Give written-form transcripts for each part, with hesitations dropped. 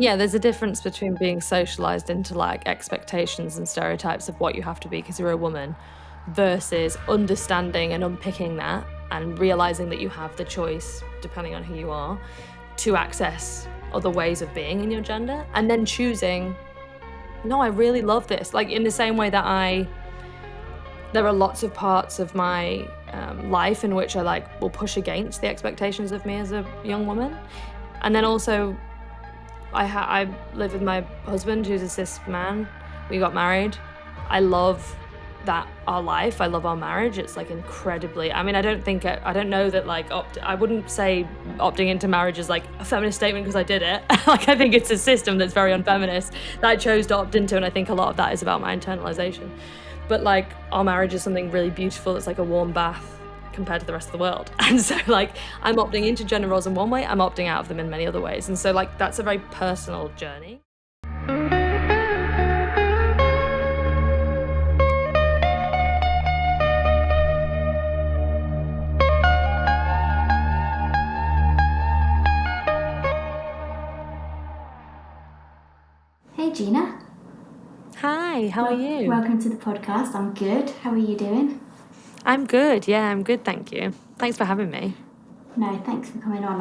Yeah, there's a difference between being socialized into like expectations and stereotypes of what you have to be because you're a woman versus understanding and unpicking that and realizing that you have the choice, depending on who you are, to access other ways of being in your gender and then choosing, no, I really love this. Like in the same way that there are lots of parts of my life in which I like will push against the expectations of me as a young woman. And then also I live with my husband, who's a cis man. We got married. I love that our life. I love our marriage. It's like incredibly. I mean, I don't know that like I wouldn't say opting into marriage is like a feminist statement because I did it. Like I think it's a system that's very unfeminist that I chose to opt into, and I think a lot of that is about my internalization. But like our marriage is something really beautiful. It's like a warm bath compared to the rest of the world. And so like I'm opting into gender roles in one way, I'm opting out of them in many other ways. And so like that's a very personal journey. Hey Gina. Hi, how are you? Welcome to the podcast. I'm good. How are you doing? I'm good. Yeah, I'm good. Thank you. Thanks for having me. No, thanks for coming on.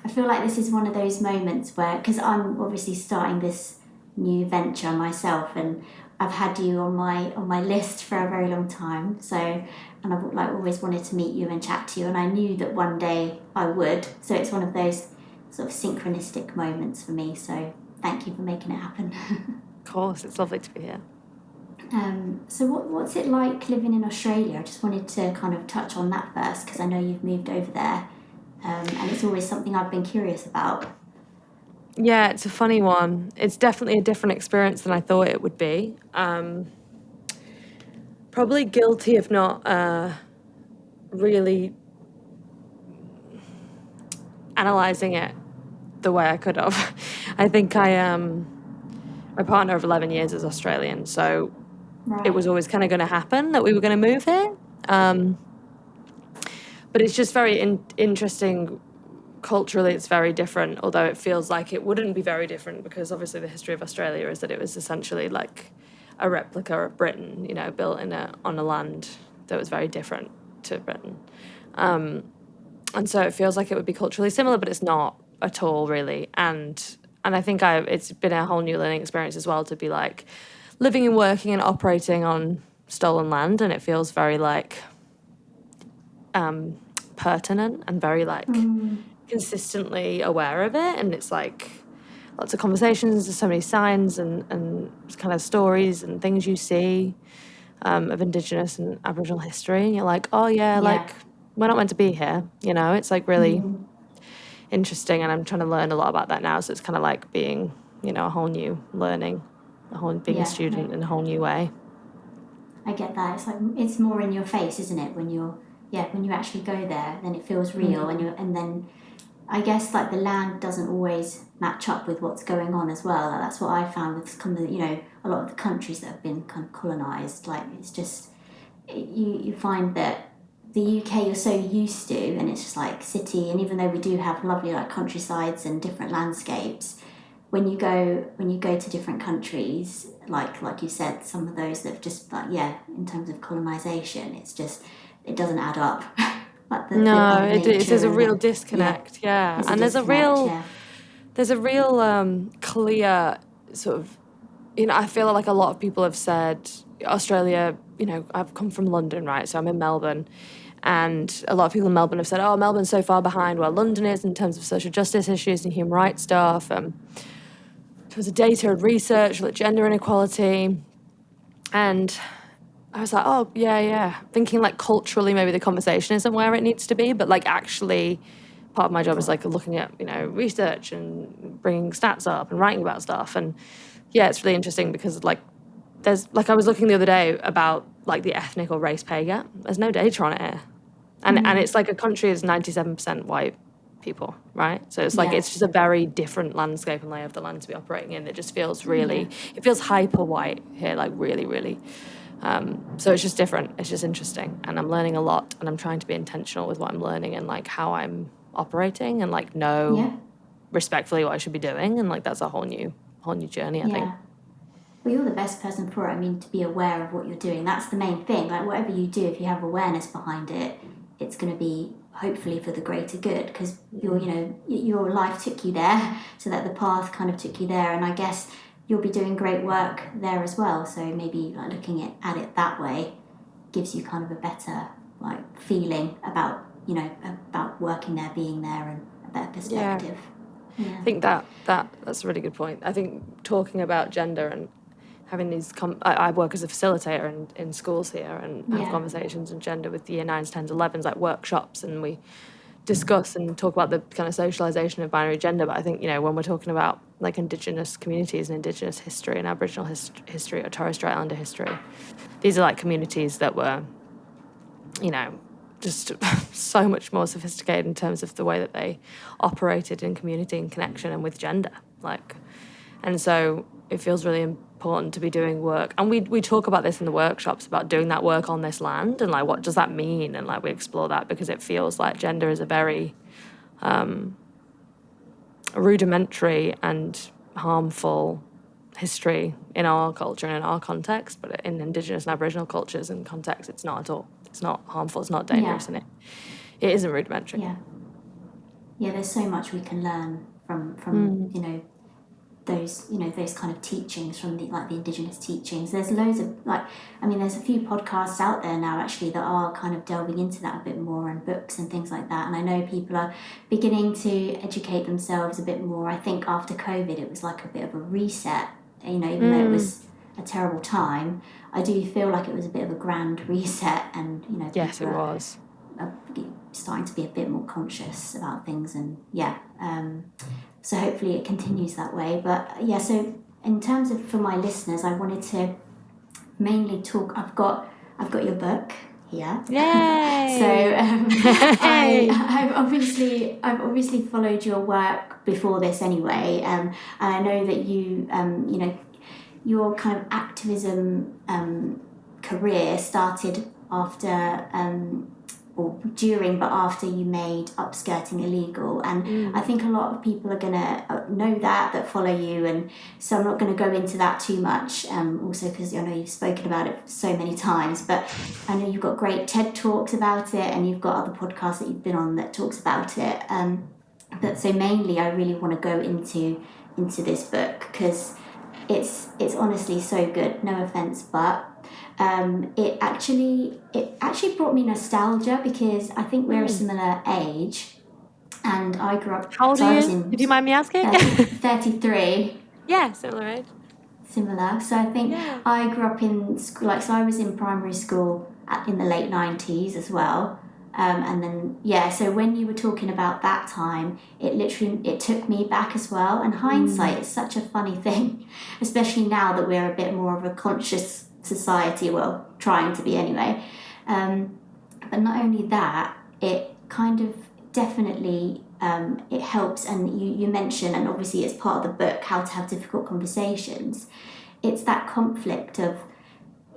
I feel like this is one of those moments where, because I'm obviously starting this new venture myself, and I've had you on my list for a very long time. So, and I've like always wanted to meet you and chat to you, and I knew that one day I would. So it's one of those sort of synchronistic moments for me. So thank you for making it happen. Of course, it's lovely to be here. So what's it like living in Australia? I just wanted to kind of touch on that first because I know you've moved over there, and it's always something I've been curious about. Yeah, it's a funny one. It's definitely a different experience than I thought it would be. Probably guilty of not really analysing it the way I could have. I think my partner of 11 years is Australian, so Right. it was always kind of going to happen that we were going to move here. But it's just very interesting. Culturally, it's very different, although it feels like it wouldn't be very different because obviously the history of Australia is that it was essentially like a replica of Britain, built on a land that was very different to Britain. And so it feels like it would be culturally similar, but it's not at all really. And I think it's been a whole new learning experience as well to be like living and working and operating on stolen land, and it feels very like pertinent and very like consistently aware of it. And it's like lots of conversations, there's so many signs and kind of stories and things you see of Indigenous and Aboriginal history, and you're like, oh yeah, like we're not meant to be here, it's like really interesting, and I'm trying to learn a lot about that now. So it's kind of like being, a whole new learning, being a student in a whole new way. I get that. It's like it's more in your face, isn't it? When you actually go there, then it feels real, and then I guess like the land doesn't always match up with what's going on as well. Like, that's what I found with kind of a lot of the countries that have been kind of colonised. Like it's just you find that the UK you're so used to, and it's just like city. And even though we do have lovely like countrysides and different landscapes, when you go to different countries, like you said, some of those that have just like in terms of colonisation, it's just it doesn't add up. Like there's a real disconnect. Yeah. And there's a real clear sort of, I feel like a lot of people have said Australia, I've come from London, right? So I'm in Melbourne. And a lot of people in Melbourne have said, oh, Melbourne's so far behind where London is in terms of social justice issues and human rights stuff. In terms of data and research, like gender inequality. And I was like, oh, yeah. Thinking like culturally maybe the conversation isn't where it needs to be, but like actually part of my job is like looking at, research and bringing stats up and writing about stuff. And yeah, it's really interesting because like there's like I was looking the other day about like the ethnic or race pay gap. There's no data on it here. And it's like a country is 97% white people, right? So it's like it's just a very different landscape and lay of the land to be operating in. It just feels really, it feels hyper white here, like really, really. So it's just different. It's just interesting. And I'm learning a lot, and I'm trying to be intentional with what I'm learning and like how I'm operating and like know respectfully what I should be doing, and like that's a whole new journey, I think. Well, you're the best person for it. I mean, to be aware of what you're doing, that's the main thing. Like, whatever you do, if you have awareness behind it, it's going to be hopefully for the greater good, because your life took you there, so that the path kind of took you there, and I guess you'll be doing great work there as well. So maybe like looking at it that way gives you kind of a better like feeling about working there, being there, and a better perspective. I think that's a really good point. I think talking about gender and having these I work as a facilitator in schools here, and have conversations on gender with year 9s, 10s, 11s, like workshops, and we discuss and talk about the kind of socialisation of binary gender. But I think, when we're talking about like Indigenous communities and Indigenous history and Aboriginal history or Torres Strait Islander history, these are like communities that were, just so much more sophisticated in terms of the way that they operated in community and connection and with gender. And so it feels really important to be doing work. And we talk about this in the workshops, about doing that work on this land and like what does that mean, and like we explore that, because it feels like gender is a very rudimentary and harmful history in our culture and in our context, but in Indigenous and Aboriginal cultures and contexts it's not at all. It's not harmful, it's not dangerous, and it isn't rudimentary. There's so much we can learn from those kind of teachings, from the Indigenous teachings. There's loads of there's a few podcasts out there now actually that are kind of delving into that a bit more, and books and things like that, and I know people are beginning to educate themselves a bit more. I think after COVID it was like a bit of a reset, even though it was a terrible time, I do feel like it was a bit of a grand reset, and yes, it was starting to be a bit more conscious about things, and so hopefully it continues that way. But so in terms of, for my listeners, I wanted to mainly talk. I've got your book here. Yay! So I've obviously followed your work before this anyway, and I know that you your kind of activism career started after or during, but after you made upskirting illegal, and I think a lot of people are gonna know that follow you, and so I'm not going to go into that too much, also because I know you've spoken about it so many times, but I know you've got great TED Talks about it, and you've got other podcasts that you've been on that talks about it, but so mainly I really want to go into this book because it's honestly so good. No offence, but it actually brought me nostalgia, because I think we're a similar age, and I grew up. How old are you? If you mind me asking? 33. Yeah, similar age. Similar. So I think I grew up in school. So I was in primary school in the late 90s as well. And then so when you were talking about that time, it took me back as well. And hindsight is such a funny thing, especially now that we're a bit more of a conscious society, well, trying to be anyway. But not only that, it kind of definitely it helps. And you mentioned, and obviously it's part of the book, how to have difficult conversations. It's that conflict of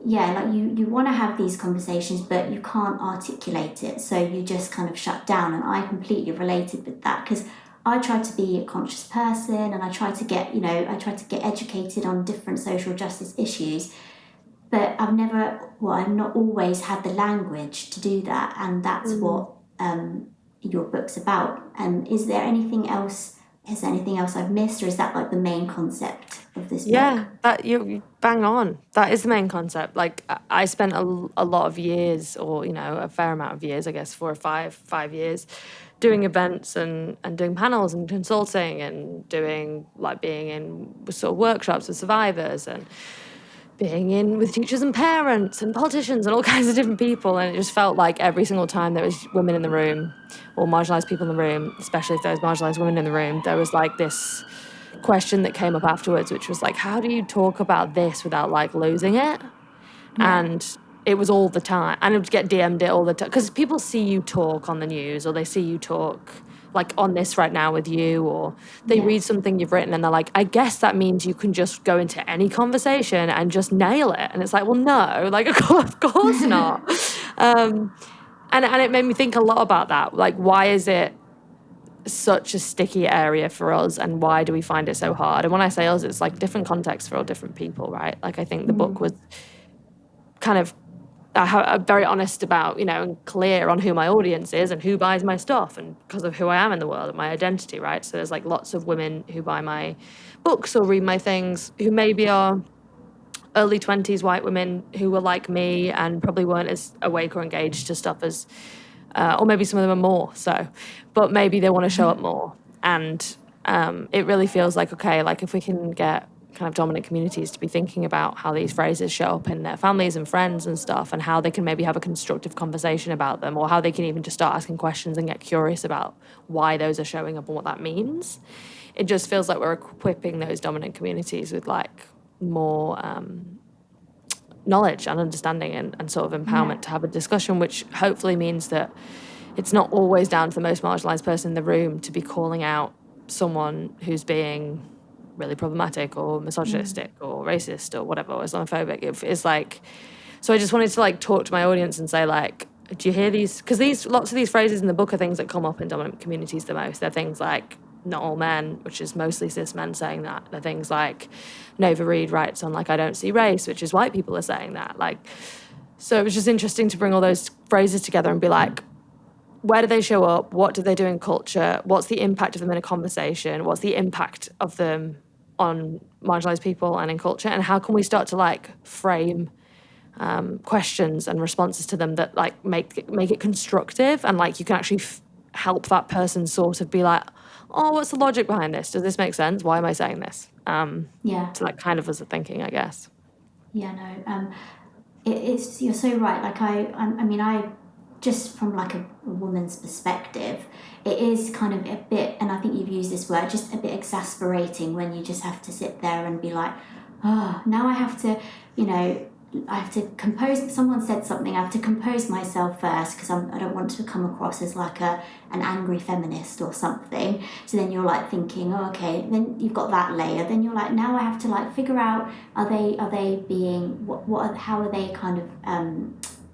you want to have these conversations, but you can't articulate it, so you just kind of shut down. And I completely related with that, because I try to be a conscious person, and I try to get educated on different social justice issues, but I've not always had the language to do that, and that's what your book's about. And is there anything else I've missed, or is that like the main concept of this book? Yeah, that you bang on. That is the main concept. Like I spent a lot of years, or a fair amount of years, I guess 4 or 5 years, doing events and doing panels and consulting and doing being in sort of workshops with survivors and being in with teachers and parents and politicians and all kinds of different people, and it just felt like every single time there was women in the room or marginalised people in the room, especially if there was marginalised women in the room, there was like this question that came up afterwards, which was like, how do you talk about this without like losing it? And it was all the time, and I would get DM'd it all the time, because people see you talk on the news, or they see you talk like on this right now with you, or they read something you've written and they're like, I guess that means you can just go into any conversation and just nail it. And it's like, well, no, like of course not. And it made me think a lot about that. Like, why is it such a sticky area for us, and why do we find it so hard? And when I say us, it's like different contexts for all different people, right? Like I think the book was kind of very honest about, and clear on who my audience is and who buys my stuff, and because of who I am in the world and my identity, right? So there's like lots of women who buy my books or read my things who maybe are early 20s white women who were like me and probably weren't as awake or engaged to stuff as, or maybe some of them are more so, but maybe they want to show up more. And it really feels like, okay, like if we can get kind of dominant communities to be thinking about how these phrases show up in their families and friends and stuff, and how they can maybe have a constructive conversation about them, or how they can even just start asking questions and get curious about why those are showing up and what that means. It just feels like we're equipping those dominant communities with like more knowledge and understanding and sort of empowerment to have a discussion, which hopefully means that it's not always down to the most marginalised person in the room to be calling out someone who's being really problematic or misogynistic or racist or whatever, or Islamophobic. It's like, so I just wanted to like talk to my audience and say like, do you hear these? Because lots of these phrases in the book are things that come up in dominant communities the most. They're things like not all men, which is mostly cis men saying that. They're things like Nova Reid writes on like I don't see race, which is white people are saying that. Like, so it was just interesting to bring all those phrases together and be like, where do they show up? What do they do in culture? What's the impact of them in a conversation? What's the impact of them on marginalised people and in culture? And how can we start to like frame questions and responses to them that like make it constructive, and like you can actually help that person sort of be like, oh, what's the logic behind this? Does this make sense? Why am I saying this? So that kind of was the thinking, I guess. Yeah, no, it's you're so right. Like I mean, I just from like a woman's perspective, it is kind of a bit, and I think you've used this word, just a bit exasperating when you just have to sit there and be like, oh, now I have to, I have to compose. Someone said something. I have to compose myself first because I don't want to come across as like an angry feminist or something. So then you're like thinking, oh, okay. Then you've got that layer. Then you're like, now I have to like figure out, are they being how are they kind of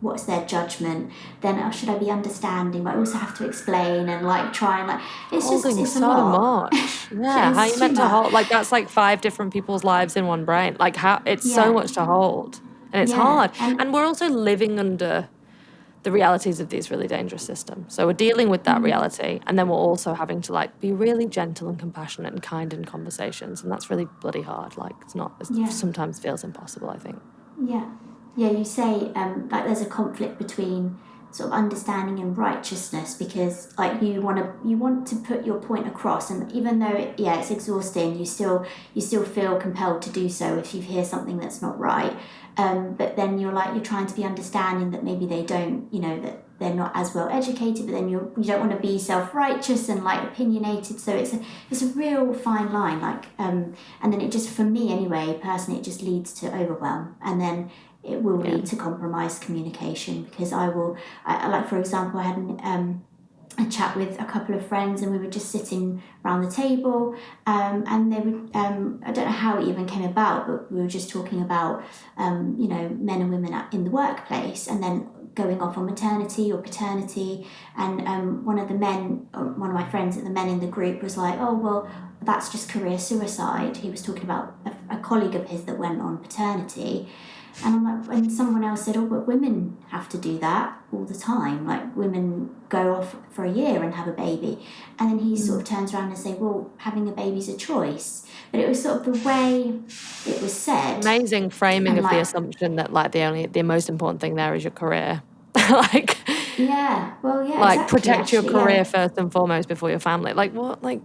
what's their judgment? Then should I be understanding? But I also have to explain and like try and like it's so a lot. much. Yeah, how you meant to hold like that's like 5 different people's lives in one brain. Like how it's so much to hold. And it's hard. And we're also living under the realities of these really dangerous systems. So we're dealing with that reality. And then we're also having to like be really gentle and compassionate and kind in conversations. And that's really bloody hard. Like it sometimes feels impossible, I think. Yeah. Yeah, you say like there's a conflict between sort of understanding and righteousness, because like you want to put your point across, and even though it's exhausting, you still feel compelled to do so if you hear something that's not right. But then you're trying to be understanding that maybe they don't, that they're not as well educated, but then you don't want to be self-righteous and like opinionated. So it's a real fine line, like and then it just, for me anyway, personally, it just leads to overwhelm, and then it will lead to compromised communication, because I like, for example, I had a chat with a couple of friends, and we were just sitting around the table, and they would I don't know how it even came about, but we were just talking about men and women in the workplace, and then going off on maternity or paternity, and one of my friends, the men in the group, was like, oh well, that's just career suicide. He was talking about a colleague of his that went on paternity. And I'm like, and someone else said, oh, but women have to do that all the time. Like, women go off for a year and have a baby. And then he sort of turns around and say, well, having a baby's a choice. But it was sort of the way it was said. Amazing framing of the assumption that like the most important thing there is your career. Like, yeah, well, yeah, like exactly, protect your actually, career first and foremost before your family. Like what? Like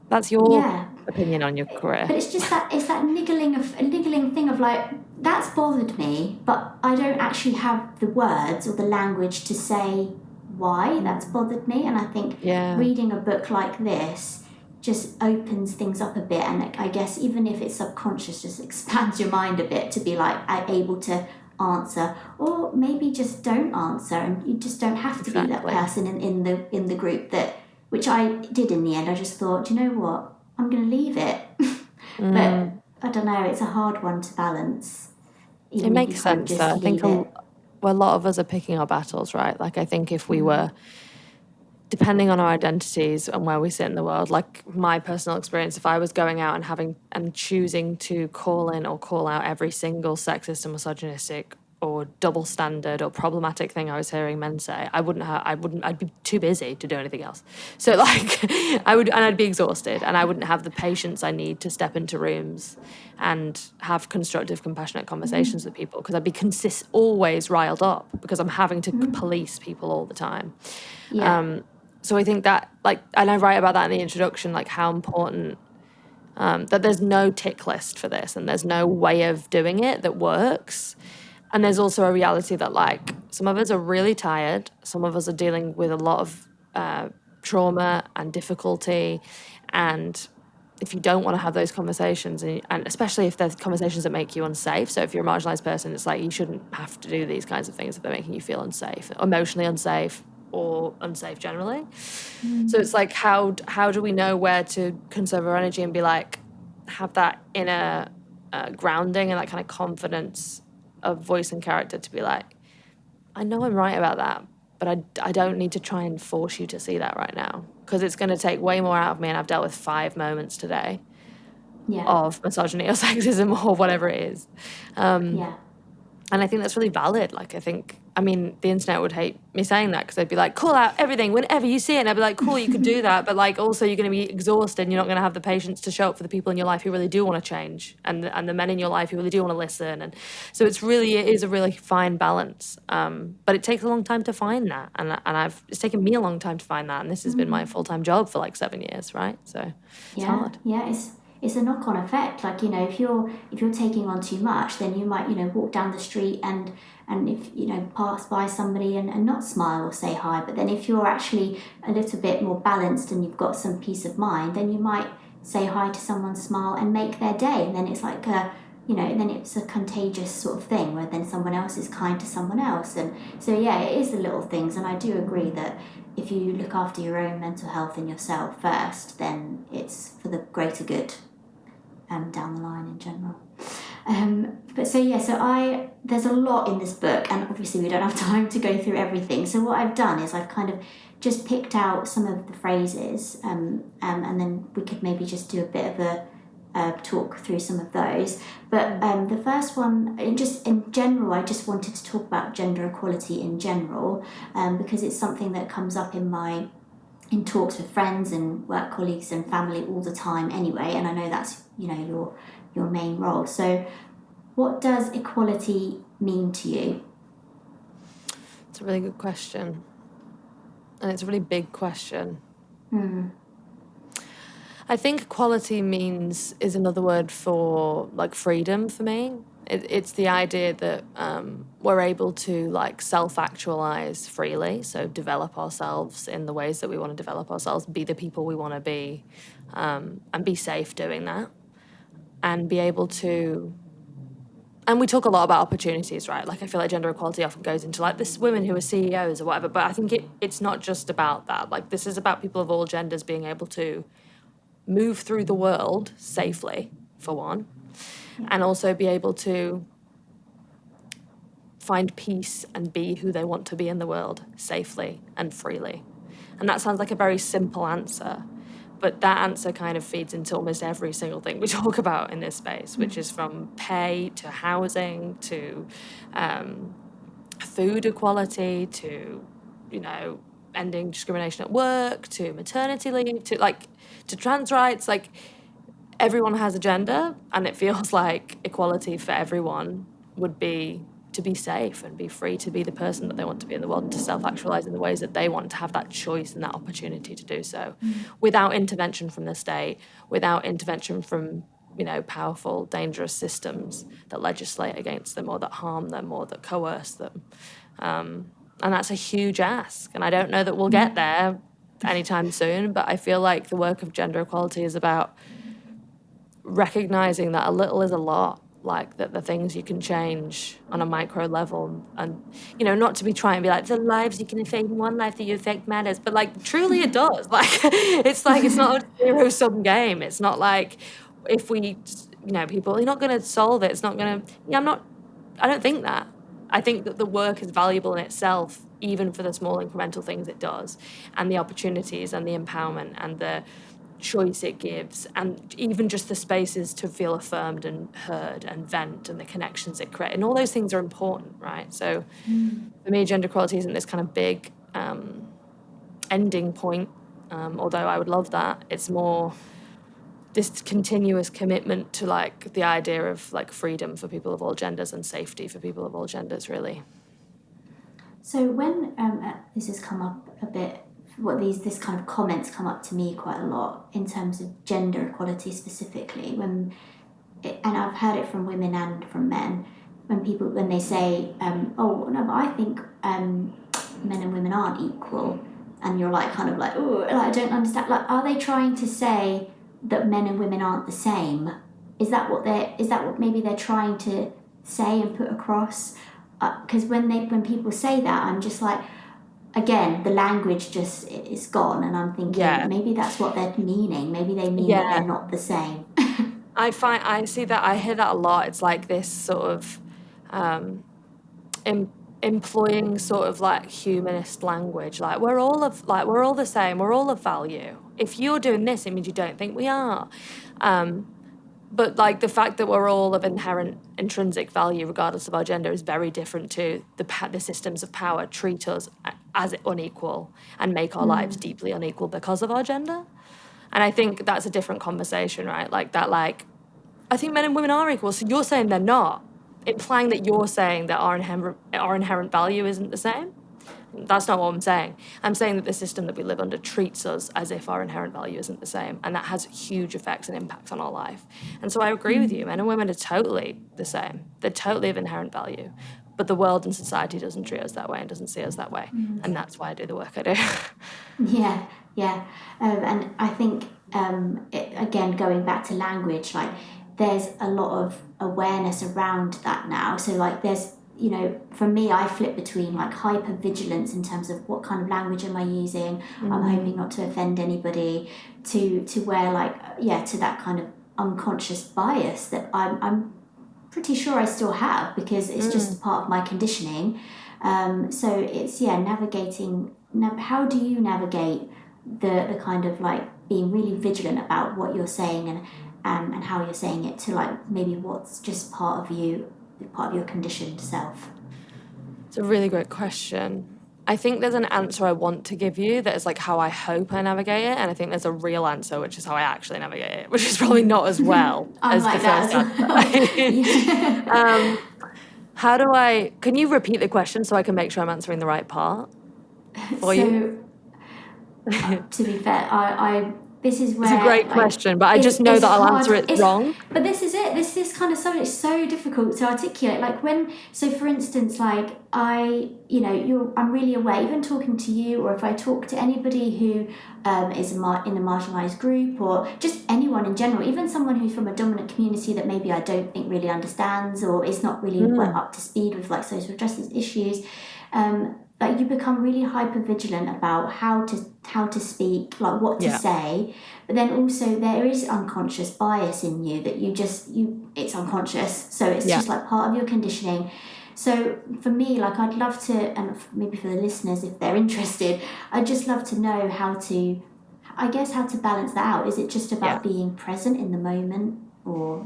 that's your opinion on your career. But it's just that niggling thing of like, that's bothered me, but I don't actually have the words or the language to say why that's bothered me. And I think reading a book like this just opens things up a bit, and I guess even if it's subconscious, just expands your mind a bit to be like able to answer, or maybe just don't answer, and you just don't have to be that person in the group, that which I did in the end. I just thought, you know what, I'm going to leave it. But I don't know, it's a hard one to balance. It makes sense though. I think a lot of us are picking our battles, right? Like I think if we were depending on our identities and where we sit in the world, like my personal experience, if I was going out and choosing to call in or call out every single sexist and misogynistic or double standard or problematic thing I was hearing men say, I'd be too busy to do anything else. So like I'd be exhausted, and I wouldn't have the patience I need to step into rooms and have constructive, compassionate conversations with people, because I'd be always riled up because I'm having to police people all the time. Yeah. So I think that, like, and I write about that in the introduction, like how important that there's no tick list for this, and there's no way of doing it that works. And there's also a reality that, like, some of us are really tired, some of us are dealing with a lot of trauma and difficulty, and if you don't want to have those conversations, and especially if there's conversations that make you unsafe, so if you're a marginalised person, it's like you shouldn't have to do these kinds of things if they're making you feel unsafe, emotionally unsafe, or unsafe generally. So it's like, how do we know where to conserve our energy and be like, have that inner grounding and that kind of confidence of voice and character to be like, I know I'm right about that, but I don't need to try and force you to see that right now, because it's going to take way more out of me, and I've dealt with 5 moments today of misogyny or sexism or whatever it is. And I think that's really valid. Like, I mean, the internet would hate me saying that, because they'd be like, call out everything whenever you see it. And I'd be like, cool, you could do that. But, like, also you're going to be exhausted, and you're not going to have the patience to show up for the people in your life who really do want to change, and the men in your life who really do want to listen. And so it is a really fine balance. But it takes a long time to find that. And it's taken me a long time to find that. And this has been my full-time job for like 7 years, right? So it's hard. Yeah, it's a knock-on effect. Like, you know, if you're taking on too much, then you might, you know, walk down the street and if, you know, pass by somebody and not smile or say hi. But then if you're actually a little bit more balanced and you've got some peace of mind, then you might say hi to someone, smile, and make their day. And then it's like then it's a contagious sort of thing, where then someone else is kind to someone else. And so, yeah, it is the little things. And I do agree that if you look after your own mental health and yourself first, then it's for the greater good down the line in general. There's a lot in this book, and obviously we don't have time to go through everything. So what I've done is I've kind of just picked out some of the phrases, and then we could maybe just do a bit of a talk through some of those. But the first one, in general, I just wanted to talk about gender equality in general, because it's something that comes up in talks with friends and work colleagues and family all the time anyway, and I know that's, you know, your main role. So what does equality mean to you? It's a really good question, and it's a really big question. I think equality is another word for, like, freedom for me. It's the idea that we're able to, like, self-actualize freely, so develop ourselves in the ways that we want to develop ourselves, be the people we want to be, and be safe doing that, and be able to. And we talk a lot about opportunities, right? Like, I feel like gender equality often goes into, like, this women who are CEOs or whatever, but I think it's not just about that. Like, this is about people of all genders being able to move through the world safely, for one, and also be able to find peace and be who they want to be in the world safely and freely. And that sounds like a very simple answer, but that answer kind of feeds into almost every single thing we talk about in this space, which is from pay to housing to food equality to, you know, ending discrimination at work to maternity leave to trans rights. Like, everyone has a gender, and it feels like equality for everyone would be to be safe and be free to be the person that they want to be in the world, and to self-actualize in the ways that they want, to have that choice and that opportunity to do so, without intervention from the state, without intervention from, you know, powerful, dangerous systems that legislate against them or that harm them or that coerce them. And that's a huge ask, and I don't know that we'll get there anytime soon, but I feel like the work of gender equality is about recognizing that a little is a lot, like that the things you can change on a micro level, and, you know, not to be trying to be like, the lives you can affect, one life that you affect matters, but, like, truly it does. Like, it's not a zero-sum game. It's not like, if we, you know, people, you're not going to solve it. It's not going to, I don't think that. I think that the work is valuable in itself, even for the small incremental things it does, and the opportunities and the empowerment and the choice it gives, and even just the spaces to feel affirmed and heard and vent, and the connections it creates. And all those things are important, right? So for me, gender equality isn't this kind of big ending point, although I would love that. It's more this continuous commitment to like the idea of like freedom for people of all genders and safety for people of all genders, really. So when this has come up a bit, this kind of comments come up to me quite a lot in terms of gender equality specifically. And I've heard it from women and from men, when they say, "Oh no, but I think men and women aren't equal," and you're like kind of like, "Oh, I don't understand." Like, are they trying to say that men and women aren't the same? Is that what maybe they're trying to say and put across? Because when people say that, I'm just like, again, the language just is gone, and I'm thinking maybe that's what they're meaning. Maybe they mean that they're not the same. I hear that a lot. It's like this sort of employing sort of like humanist language, like we're all the same, we're all of value. If you're doing this, it means you don't think we are. But like the fact that we're all of inherent intrinsic value regardless of our gender is very different to the systems of power treat us as unequal and make our lives deeply unequal because of our gender. And I think that's a different conversation, right? Like that, like, I think men and women are equal, so you're saying they're not, implying that you're saying that our inherent value isn't the same. That's not what I'm saying. I'm saying that the system that we live under treats us as if our inherent value isn't the same, and that has huge effects and impacts on our life. And so I agree with you. Men and women are totally the same. They're totally of inherent value. But the world and society doesn't treat us that way and doesn't see us that way. And that's why I do the work I do. Yeah. And I think, again, going back to language, like there's a lot of awareness around that now. So like there's, for me, I flip between like hyper-vigilance in terms of what kind of language am I using. I'm hoping not to offend anybody, to where like, to that kind of unconscious bias that I'm pretty sure I still have, because it's just part of my conditioning. So it's, navigating, how do you navigate the kind of like being really vigilant about what you're saying and how you're saying it, to like maybe what's just part of your conditioned self? It's a really great question. I think there's an answer I want to give you that is like how I hope I navigate it, and I think there's a real answer, which is how I actually navigate it, which is probably not as well as like the first answer. Can you repeat the question so I can make sure I'm answering the right part for you? To be fair, this is where... It's a great question, but I just know that I'll answer it wrong. But this is it. This is kind of something that's so difficult to articulate. Like so for instance, like I'm really aware, even talking to you, or if I talk to anybody who is in a marginalised group, or just anyone in general, even someone who's from a dominant community that maybe I don't think really understands or is not really up to speed with like social justice issues, like you become really hyper vigilant about how to speak, like what to say, but then also there is unconscious bias in you that it's unconscious, so it's just like part of your conditioning. So for me, like I'd love to, and maybe for the listeners if they're interested, I'd just love to know how to balance that out. Is it just about being present in the moment, or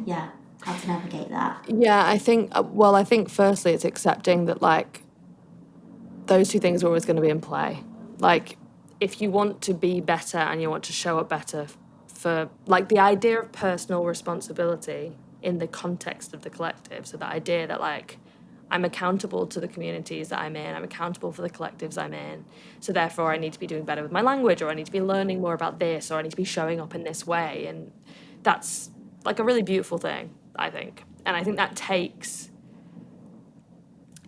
how to navigate that? I think firstly it's accepting that like those two things are always going to be in play. Like, if you want to be better and you want to show up better for, like, the idea of personal responsibility in the context of the collective, so the idea that, like, I'm accountable to the communities that I'm in, I'm accountable for the collectives I'm in, so therefore I need to be doing better with my language, or I need to be learning more about this, or I need to be showing up in this way, and that's, like, a really beautiful thing, I think. And I think that takes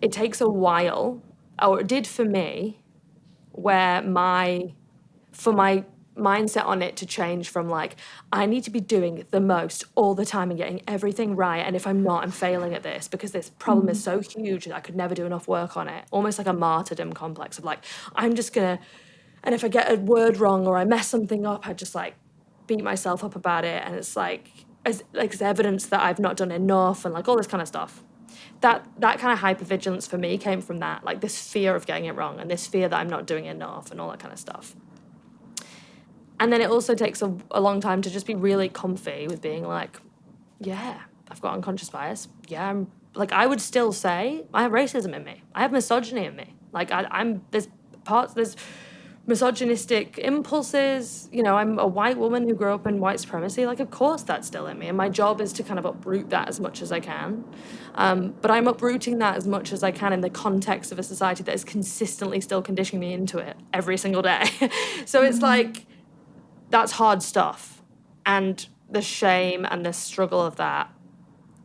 a while, or it did for me, where my mindset on it to change from like, I need to be doing the most all the time and getting everything right, and if I'm not, I'm failing at this because this problem is so huge that I could never do enough work on it. Almost like a martyrdom complex of like, I'm just gonna, and if I get a word wrong or I mess something up, I just like beat myself up about it, and it's like it's evidence that I've not done enough and like all this kind of stuff. that kind of hypervigilance for me came from that, like this fear of getting it wrong and this fear that I'm not doing enough and all that kind of stuff. And then it also takes a long time to just be really comfy with being like, yeah, I've got unconscious bias. Yeah, I'm like, I would still say I have racism in me. I have misogyny in me. Like there's misogynistic impulses. You know, I'm a white woman who grew up in white supremacy. Like, of course that's still in me. And my job is to kind of uproot that as much as I can. But I'm uprooting that as much as I can in the context of a society that is consistently still conditioning me into it every single day. So it's like, that's hard stuff. And the shame and the struggle of that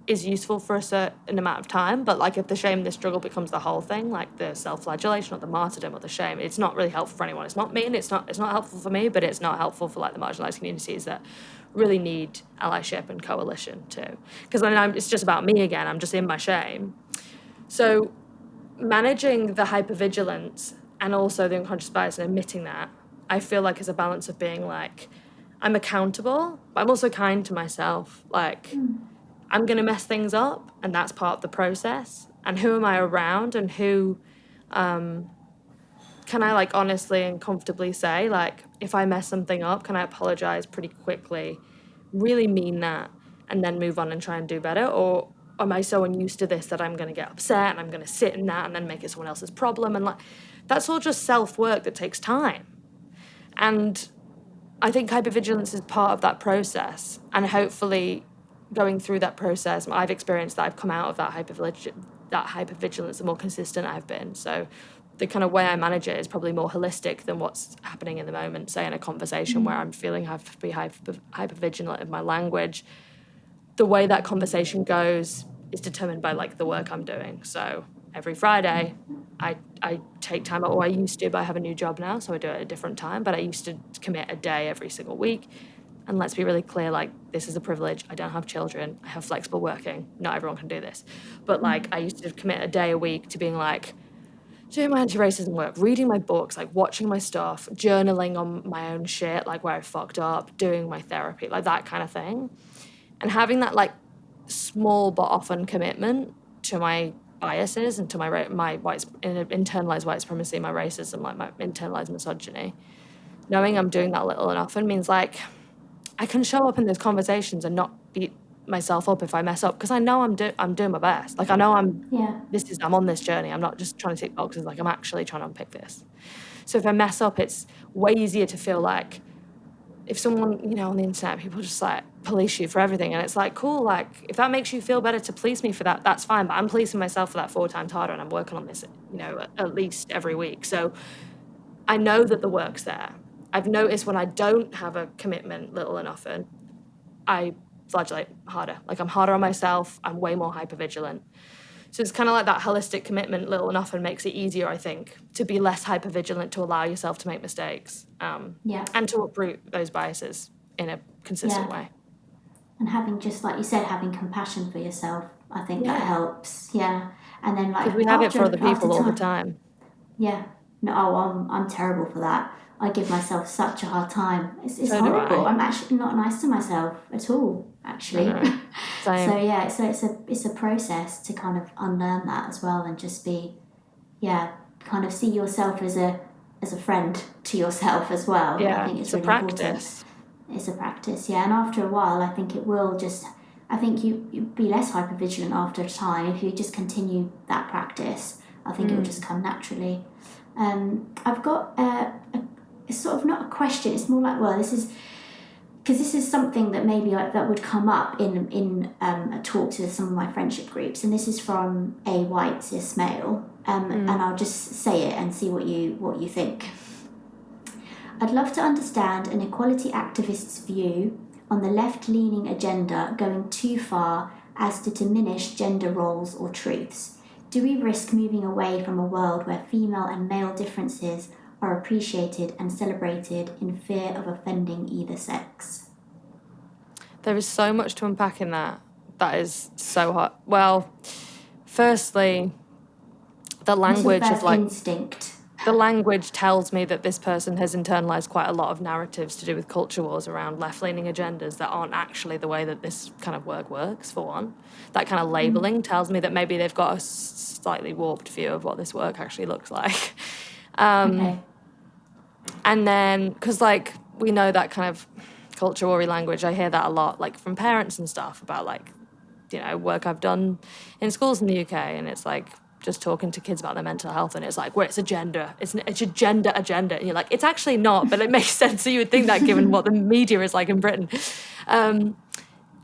is useful for a certain amount of time, but like if the shame and the struggle becomes the whole thing, like the self-flagellation or the martyrdom or the shame, it's not really helpful for anyone. It's not me, and it's not helpful for me, but it's not helpful for like the marginalised communities that really need allyship and coalition too. Because then it's just about me again. I'm just in my shame. So managing the hypervigilance and also the unconscious bias and admitting that, I feel like is a balance of being like, I'm accountable, but I'm also kind to myself. Like, I'm going to mess things up, and that's part of the process. And who am I around, and who can I like honestly and comfortably say, like, if I mess something up, can I apologize pretty quickly, really mean that, and then move on and try and do better? Or am I so unused to this that I'm going to get upset and I'm going to sit in that and then make it someone else's problem? And like, that's all just self-work that takes time. And I think hypervigilance is part of that process, and hopefully going through that process, I've experienced that I've come out of that hypervigilance, the more consistent I've been. So the kind of way I manage it is probably more holistic than what's happening in the moment, say in a conversation where I'm feeling I have to be hypervigilant in my language. The way that conversation goes is determined by like the work I'm doing. So every Friday, I take time out, or I used to, but I have a new job now, so I do it at a different time. But I used to commit a day every single week. And let's be really clear, like, this is a privilege. I don't have children. I have flexible working. Not everyone can do this. But like, I used to commit a day a week to being like, doing my anti-racism work, reading my books, like watching my stuff, journaling on my own shit, like where I fucked up, doing my therapy, like that kind of thing. And having that like small but often commitment to my biases and to my internalized white supremacy, my racism, like my internalized misogyny. Knowing I'm doing that little and often means like I can show up in those conversations and not beat myself up if I mess up, because I know I'm doing my best. Like I know I'm on this journey. I'm not just trying to tick boxes. Like I'm actually trying to unpick this. So if I mess up, it's way easier to feel like if someone, you know, on the internet, people just like police you for everything. And it's like, cool, like if that makes you feel better to police me for that, that's fine. But I'm policing myself for that 4 times harder, and I'm working on this, you know, at least every week. So I know that the work's there. I've noticed when I don't have a commitment little and often, I flagellate harder. Like I'm harder on myself. I'm way more hypervigilant. So it's kind of like that holistic commitment little and often makes it easier, I think, to be less hypervigilant, to allow yourself to make mistakes, and to uproot those biases in a consistent way. And having, just like you said, having compassion for yourself, I think that helps. Yeah. And then like, because we have it for other people all the time. Yeah. No, I'm terrible for that. I give myself such a hard time. It's So do horrible. I. I'm actually not nice to myself at all, actually. Same. So yeah, it's a process to kind of unlearn that as well, and just be, kind of see yourself as a friend to yourself as well. Yeah, I think it's a really practice. Important. It's a practice, yeah. And after a while, I think it will just. I think you be less hypervigilant after a time if you just continue that practice. I think it will just come naturally. I've got it's sort of not a question. It's more like, well, this is something that maybe that would come up in a talk to some of my friendship groups, and this is from a white cis male, and I'll just say it and see what you think. I'd love to understand an equality activist's view on the left-leaning agenda going too far as to diminish gender roles or truths. Do we risk moving away from a world where female and male differences are appreciated and celebrated in fear of offending either sex? There is so much to unpack in that. That is so hard. Well, firstly, the language of like instinct. the language tells me that this person has internalized quite a lot of narratives to do with culture wars around left-leaning agendas that aren't actually the way that this kind of work works, for one. That kind of labeling tells me that maybe they've got a slightly warped view of what this work actually looks like. Okay. And then, because, like, we know that kind of culture war language, I hear that a lot, like, from parents and stuff about, like, you know, work I've done in schools in the UK, and it's like just talking to kids about their mental health, and it's like, well, it's a gender, it's a gender agenda, and you're like, it's actually not, but it makes sense. So you would think that given what the media is like in Britain. And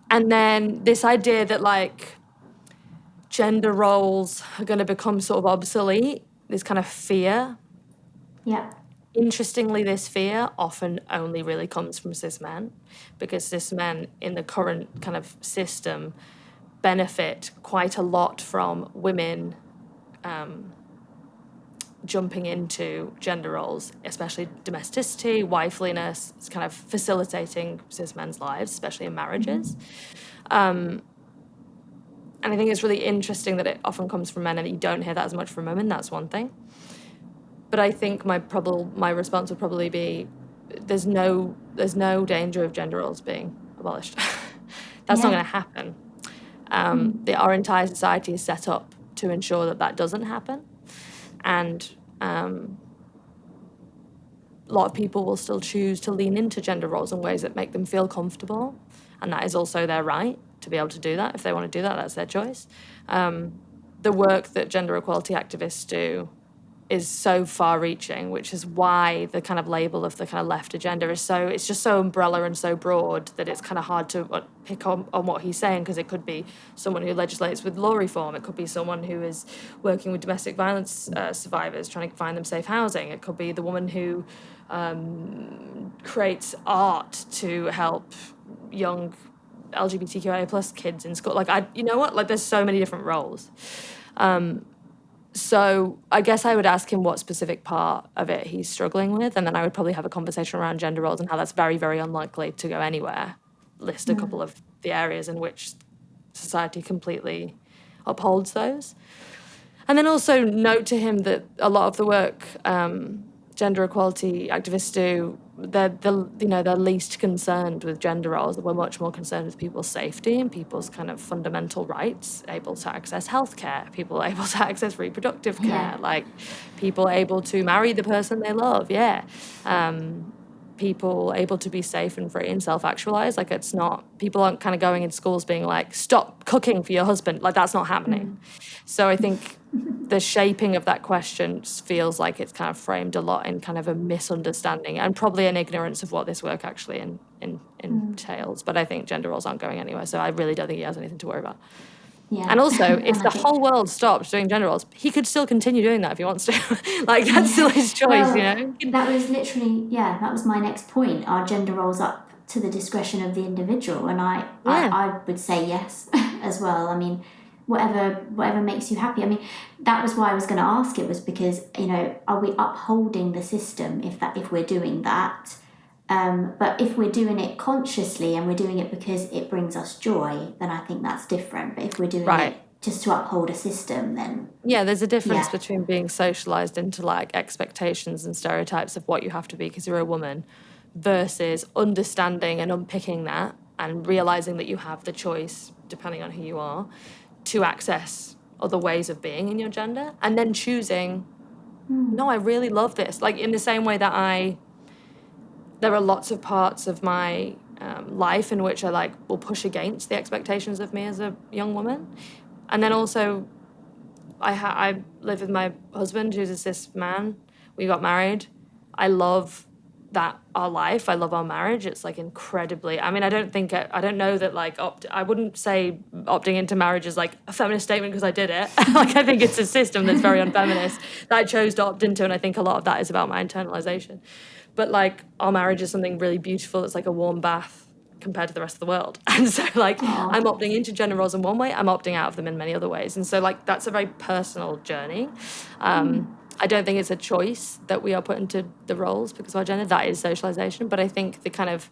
then this idea that, like, gender roles are going to become sort of obsolete, this kind of fear. Yeah. Interestingly, this fear often only really comes from cis men, because cis men in the current kind of system benefit quite a lot from women jumping into gender roles, especially domesticity, wifeliness. It's kind of facilitating cis men's lives, especially in marriages. And I think it's really interesting that it often comes from men and you don't hear that as much from women. That's one thing. But I think my response would probably be there's no danger of gender roles being abolished. That's not going to happen. Our entire society is set up to ensure that that doesn't happen. And a lot of people will still choose to lean into gender roles in ways that make them feel comfortable. And that is also their right to be able to do that. If they want to do that, that's their choice. The work that gender equality activists do is so far-reaching, which is why the kind of label of the kind of left agenda is so, it's just so umbrella and so broad that it's kind of hard to pick on what he's saying, because it could be someone who legislates with law reform, it could be someone who is working with domestic violence survivors, trying to find them safe housing, it could be the woman who creates art to help young LGBTQIA plus kids in school. Like, you know what? Like, there's so many different roles. So I guess I would ask him what specific part of it he's struggling with, and then I would probably have a conversation around gender roles and how that's very, very unlikely to go anywhere. List a couple of the areas in which society completely upholds those. And then also note to him that a lot of the work gender equality activists do, they're least concerned with gender roles. We're much more concerned with people's safety and people's kind of fundamental rights, able to access healthcare, people able to access reproductive care, like people able to marry the person they love, people able to be safe and free and self-actualize. Like, it's not, people aren't kind of going in schools being like, stop cooking for your husband. Like, that's not happening. So I think the shaping of that question feels like it's kind of framed a lot in kind of a misunderstanding and probably an ignorance of what this work actually entails. But I think gender roles aren't going anywhere, so I really don't think he has anything to worry about. Yeah. And also, if the whole world stopped doing gender roles, he could still continue doing that if he wants to. Like, that's still his choice, you know? That was literally, that was my next point. Are gender roles up to the discretion of the individual? And I would say yes as well. I mean, whatever makes you happy. I mean, that was why I was going to ask it, was because, you know, are we upholding the system if we're doing that? But if we're doing it consciously and we're doing it because it brings us joy, then I think that's different. But if we're doing it just to uphold a system, then... Yeah, there's a difference between being socialised into, like, expectations and stereotypes of what you have to be because you're a woman versus understanding and unpicking that and realising that you have the choice, depending on who you are, to access other ways of being in your gender, and then choosing, no, I really love this. Like, in the same way that there are lots of parts of my life in which I will push against the expectations of me as a young woman. And then also I live with my husband, who's a cis man. We got married. I love that, our life. I love our marriage. It's like incredibly, I mean, I don't know that I wouldn't say opting into marriage is like a feminist statement because I did it. Like, I think it's a system that's very unfeminist that I chose to opt into. And I think a lot of that is about my internalization. But, like, our marriage is something really beautiful. It's like a warm bath compared to the rest of the world. And so, like, I'm opting into gender roles in one way. I'm opting out of them in many other ways. And so, like, that's a very personal journey. I don't think it's a choice that we are put into the roles because of our gender. That is socialization. But I think the kind of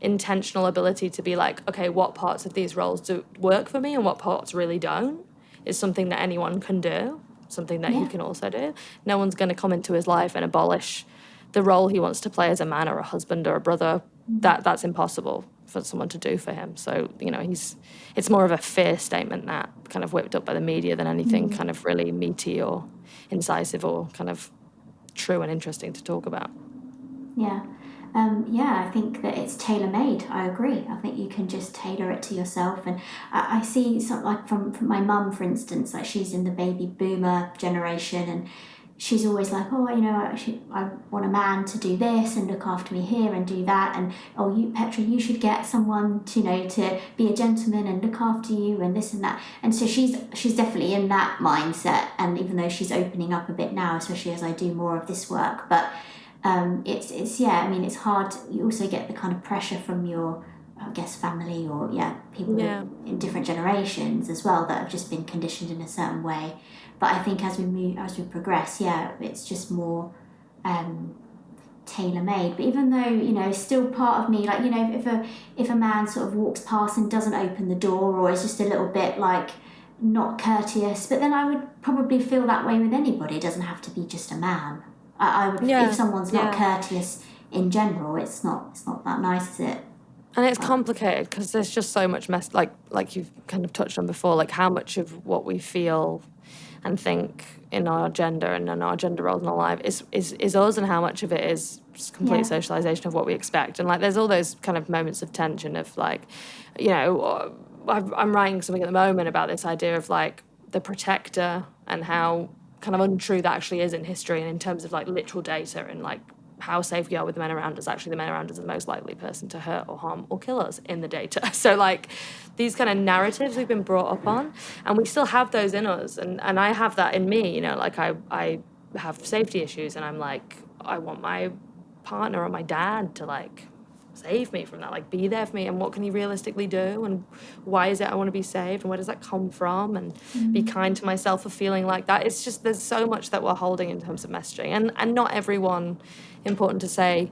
intentional ability to be like, okay, what parts of these roles do work for me and what parts really don't is something that anyone can do. something that he can also do. No one's going to come into his life and abolish the role he wants to play as a man or a husband or a brother. That's impossible for someone to do for him. So, you know, it's more of a fear statement that kind of whipped up by the media than anything kind of really meaty or incisive or kind of true and interesting to talk about. Yeah. I think that it's tailor-made. I agree. I think you can just tailor it to yourself. And I see something like from my mum, for instance, like she's in the baby boomer generation, and she's always like, oh, you know, I want a man to do this and look after me here and do that. And, oh, you, Petra, you should get someone to, you know, to be a gentleman and look after you and this and that. And so she's definitely in that mindset. And even though she's opening up a bit now, especially as I do more of this work, but it's hard. You also get the kind of pressure from your, I guess, family or people in different generations as well that have just been conditioned in a certain way. But I think as we progress, it's just more tailor-made. But even though, you know, still part of me, like, you know, if a man sort of walks past and doesn't open the door or is just a little bit like not courteous, but then I would probably feel that way with anybody. It doesn't have to be just a man. I would, if someone's not courteous in general, it's not that nice, is it? And it's complicated because there's just so much mess, like you've kind of touched on before, like how much of what we feel and think in our gender and in our gender roles in our life is us, and how much of it is just complete socialisation of what we expect. And like there's all those kind of moments of tension of like, you know, I'm writing something at the moment about this idea of like the protector and how kind of untrue that actually is in history, and in terms of like literal data and like how safe we are with the men around us. Actually, the men around us are the most likely person to hurt or harm or kill us in the data. So like these kind of narratives we've been brought up on, and we still have those in us, and I have that in me, you know, like I have safety issues, and I'm like, I want my partner or my dad to like save me from that, like be there for me, and what can he realistically do, and why is it I want to be saved, and where does that come from, and be kind to myself for feeling like that. It's just there's so much that we're holding in terms of messaging, and not everyone, important to say,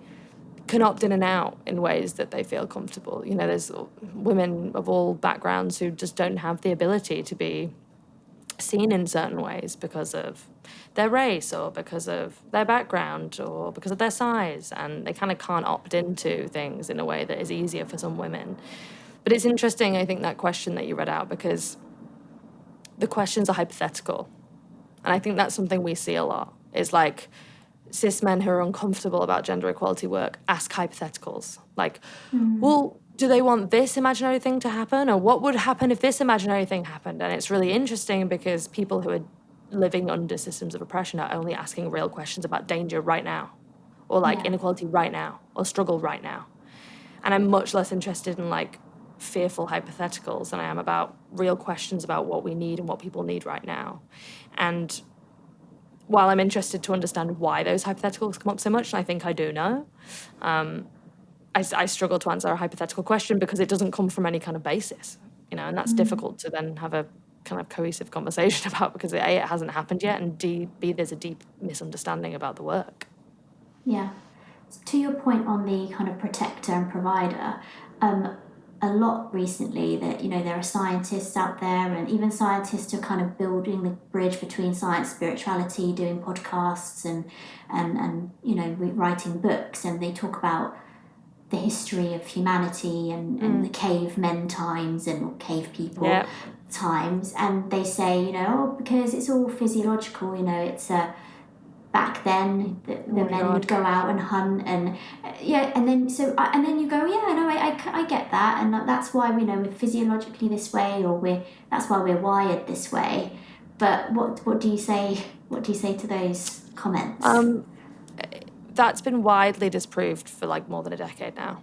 can opt in and out in ways that they feel comfortable. You know, there's women of all backgrounds who just don't have the ability to be seen in certain ways because of their race or because of their background or because of their size, and they kind of can't opt into things in a way that is easier for some women. But it's interesting, I think, that question that you read out, because the questions are hypothetical, and I think that's something we see a lot, is like cis men who are uncomfortable about gender equality work ask hypotheticals like, well, do they want this imaginary thing to happen, or what would happen if this imaginary thing happened? And it's really interesting because people who are living under systems of oppression are only asking real questions about danger right now, or like inequality right now, or struggle right now. And I'm much less interested in like fearful hypotheticals than I am about real questions about what we need and what people need right now. And while I'm interested to understand why those hypotheticals come up so much, and I think I do know, I struggle to answer a hypothetical question because it doesn't come from any kind of basis, you know, and that's difficult to then have a kind of cohesive conversation about, because A, it hasn't happened yet, and B, there's a deep misunderstanding about the work. Yeah. So to your point on the kind of protector and provider, a lot recently that, you know, there are scientists out there, and even scientists are kind of building the bridge between science, spirituality, doing podcasts and you know, writing books, and they talk about the history of humanity and the cavemen times and cave people times, and they say, you know, because it's all physiological, you know, it's back then the men would go out and hunt, and and then you go, I get that, and that's why we know we're physiologically this way, or that's why we're wired this way. But what do you say to those comments? That's been widely disproved for like more than a decade now.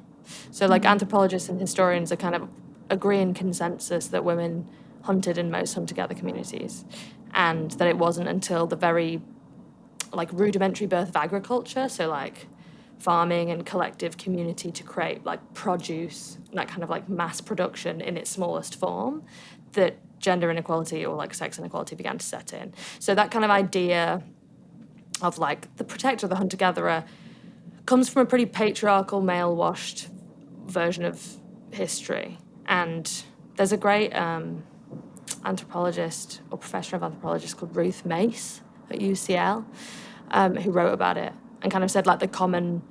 So like anthropologists and historians are kind of agreeing consensus that women hunted in most hunter-gatherer communities, and that it wasn't until the very like rudimentary birth of agriculture, so like farming and collective community to create like produce, and that kind of like mass production in its smallest form, that gender inequality or like sex inequality began to set in. So that kind of idea of like the protector, the hunter-gatherer, comes from a pretty patriarchal, male-washed version of history. And there's a great anthropologist or professor of anthropologist called Ruth Mace at UCL, who wrote about it and kind of said like the common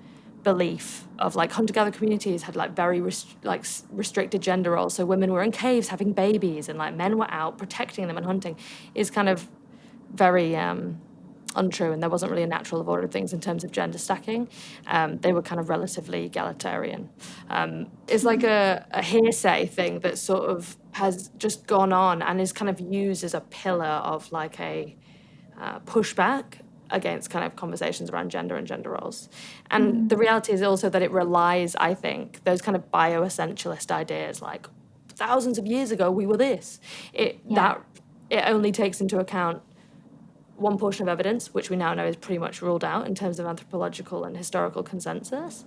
belief of like hunter-gatherer communities had like very restricted gender roles. So women were in caves having babies and like men were out protecting them and hunting is kind of very untrue, and there wasn't really a natural order of things in terms of gender stacking. They were kind of relatively egalitarian. It's like a hearsay thing that sort of has just gone on and is kind of used as a pillar of like a pushback against kind of conversations around gender and gender roles. And the reality is also that it relies, I think, those kind of bioessentialist ideas like thousands of years ago we were this. It only takes into account one portion of evidence, which we now know is pretty much ruled out in terms of anthropological and historical consensus.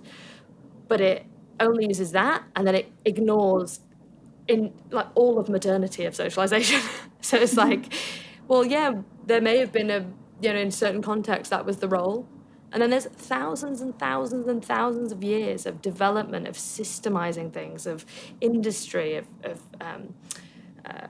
But it only uses that, and then it ignores in like all of modernity of socialization. So it's like, well, yeah, there may have been in certain contexts that was the role. And then there's thousands and thousands and thousands of years of development, of systemizing things, of industry, of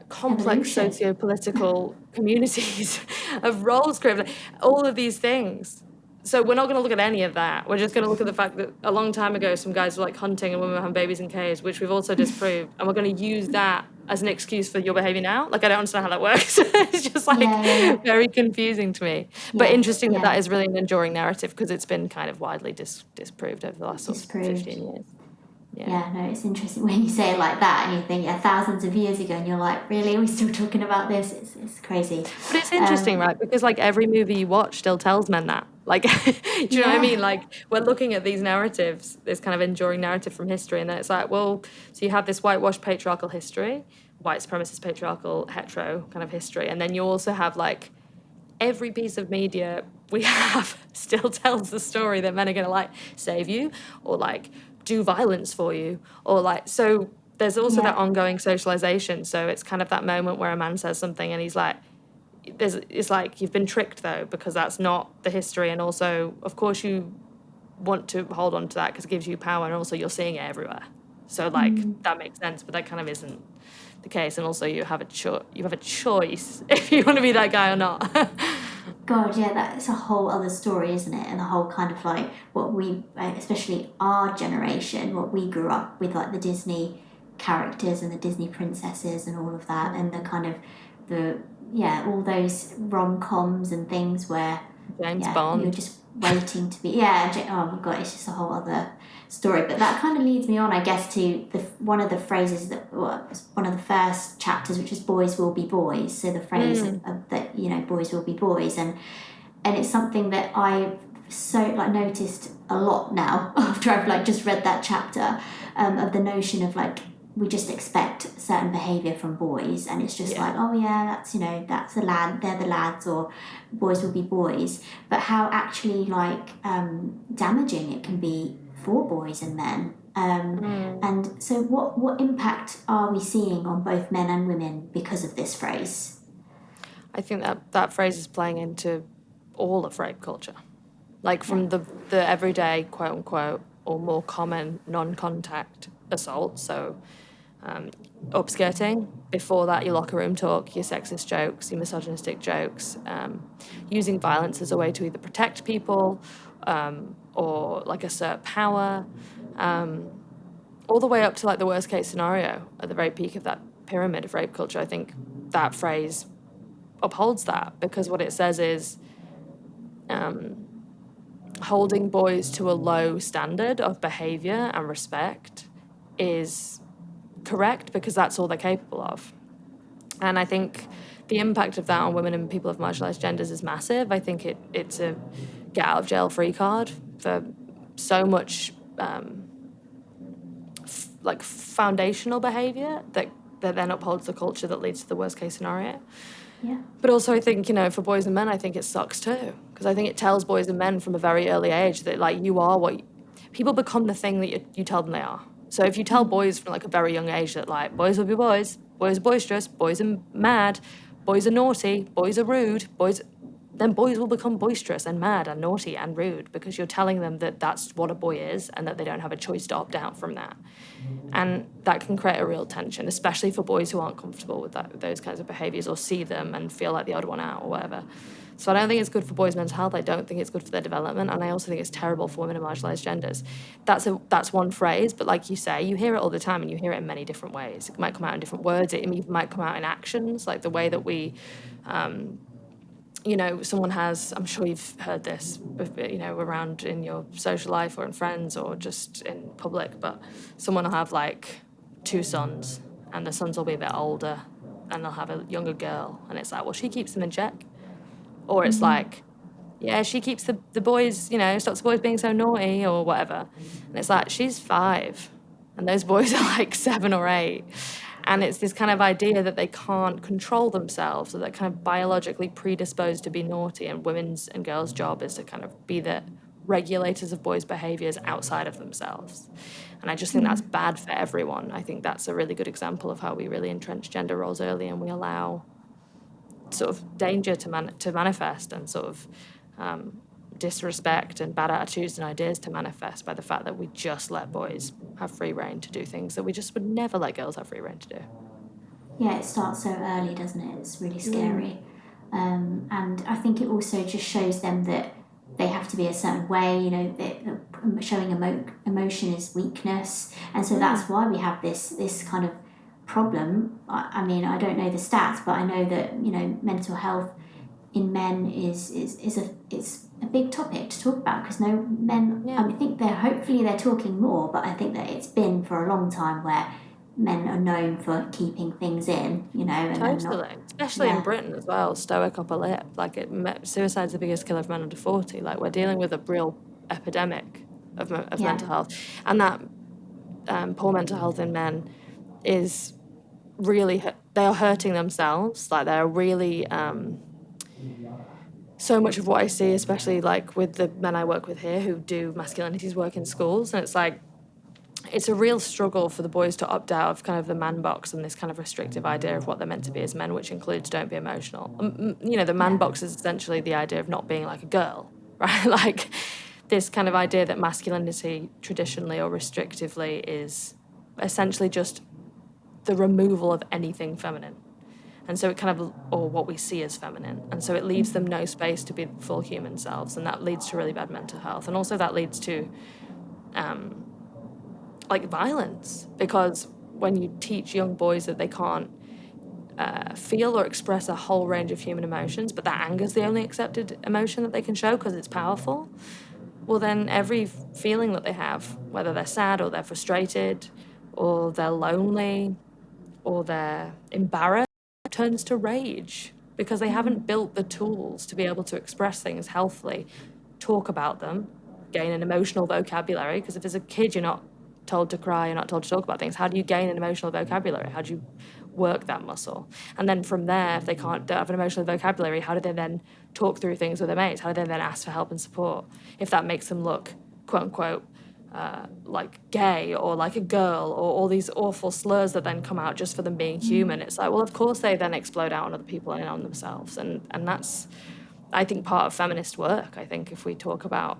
complex socio-political communities, of roles created, all of these things. So we're not going to look at any of that. We're just going to look at the fact that a long time ago, some guys were like hunting and women were having babies in caves, which we've also disproved. And we're going to use that as an excuse for your behavior now. Like, I don't understand how that works. It's just like very confusing to me. But interesting that is really an enduring narrative because it's been kind of widely disproved over the last sort of 15 years. Yeah, no, it's interesting when you say it like that and you think, thousands of years ago, and you're like, really, are we still talking about this? It's crazy. But it's interesting, right? Because like every movie you watch still tells men that. Like, do you know what I mean? Like, we're looking at these narratives, this kind of enduring narrative from history, and then it's like, well, so you have this whitewashed patriarchal history, white supremacist patriarchal hetero kind of history, and then you also have like every piece of media we have still tells the story that men are going to like save you or like do violence for you, or like, so there's also that ongoing socialization. So it's kind of that moment where a man says something and he's like, it's like, you've been tricked though, because that's not the history. And also, of course, you want to hold on to that because it gives you power, and also you're seeing it everywhere. So like that makes sense, but that kind of isn't the case. And also you have a choice if you want to be that guy or not. God, yeah, that's a whole other story, isn't it? And the whole kind of like what we, especially our generation, what we grew up with, like the Disney characters and the Disney princesses and all of that, and the kind of all those rom-coms and things where James Bond, you're just waiting to be oh my God, it's just a whole other story. But that kind of leads me on, I guess, to one of the phrases that was one of the first chapters, which is boys will be boys. So the phrase that boys will be boys, and it's something that I've so like noticed a lot now after I've like just read that chapter, of the notion of like we just expect certain behaviour from boys, and it's just like, oh yeah, that's the lad, they're the lads, or boys will be boys. But how actually like damaging it can be for boys and men. And so what impact are we seeing on both men and women because of this phrase? I think that phrase is playing into all of rape culture. Like from the everyday, quote unquote, or more common non-contact assault. So upskirting, before that your locker room talk, your sexist jokes, your misogynistic jokes, using violence as a way to either protect people or like assert power, all the way up to like the worst case scenario at the very peak of that pyramid of rape culture. I think that phrase upholds that, because what it says is holding boys to a low standard of behaviour and respect is correct because that's all they're capable of. And I think the impact of that on women and people of marginalised genders is massive. I think it's a get out of jail free card for so much like foundational behaviour that then upholds the culture that leads to the worst case scenario. Yeah. But also I think, for boys and men, I think it sucks too, because I think it tells boys and men from a very early age that like you are what people become the thing that you tell them they are. So if you tell boys from like a very young age that like boys will be boys are boisterous, boys are mad, boys are naughty, boys are rude, boys, then boys will become boisterous and mad and naughty and rude because you're telling them that that's what a boy is and that they don't have a choice to opt out from that. And that can create a real tension, especially for boys who aren't comfortable with those kinds of behaviours or see them and feel like the odd one out or whatever. So I don't think it's good for boys' mental health. I don't think it's good for their development. And I also think it's terrible for women and marginalised genders. That's one phrase, but like you say, you hear it all the time and you hear it in many different ways. It might come out in different words. It even might come out in actions, like the way that we... someone has, I'm sure you've heard this, around in your social life or in friends or just in public, but someone will have like 2 sons and the sons will be a bit older and they'll have a younger girl and it's like, well, she keeps them in check. Or it's like, yeah, she keeps the boys, stops the boys being so naughty or whatever. And it's like, she's 5 and those boys are like 7 or 8. And it's this kind of idea that they can't control themselves, that they're kind of biologically predisposed to be naughty, and women's and girls' job is to kind of be the regulators of boys' behaviours outside of themselves. And I just think that's bad for everyone. I think that's a really good example of how we really entrench gender roles early and we allow sort of danger to manifest and sort of disrespect and bad attitudes and ideas to manifest by the fact that we just let boys have free rein to do things that we just would never let girls have free rein to do. Yeah, it starts so early, doesn't it? It's really scary. And I think it also just shows them that they have to be a certain way, showing emotion is weakness. And so that's why we have this kind of problem. I mean, I don't know the stats, but I know that, mental health in men is a big topic to talk about because no men. Yeah. I think they're talking more, but I think that it's been for a long time where men are known for keeping things in, and totally, especially in Britain as well. Stoic upper lip, suicide's the biggest killer of men under 40. Like we're dealing with a real epidemic of mental health, and that poor mental health in men is really they are hurting themselves. Like they're really. So much of what I see, especially like with the men I work with here who do masculinities work in schools, and it's like it's a real struggle for the boys to opt out of kind of the man box and this kind of restrictive idea of what they're meant to be as men, which includes don't be emotional. The man box is essentially the idea of not being like a girl, right? Like this kind of idea that masculinity traditionally or restrictively is essentially just the removal of anything feminine. And so it kind of, or what we see as feminine. And so it leaves them no space to be full human selves. And that leads to really bad mental health. And also that leads to, violence. Because when you teach young boys that they can't feel or express a whole range of human emotions, but that anger's the only accepted emotion that they can show because it's powerful, well then every feeling that they have, whether they're sad or they're frustrated or they're lonely or they're embarrassed, turns to rage because they haven't built the tools to be able to express things healthily, talk about them, gain an emotional vocabulary. Because if as a kid you're not told to cry, you're not told to talk about things, how do you gain an emotional vocabulary? How do you work that muscle? And then from there, if they don't have an emotional vocabulary, how do they then talk through things with their mates? How do they then ask for help and support? If that makes them look, quote unquote, like gay or like a girl or all these awful slurs that then come out just for them being human, it's like, well, of course they then explode out on other people and on themselves. And that's, I think, part of feminist work. I think if we talk about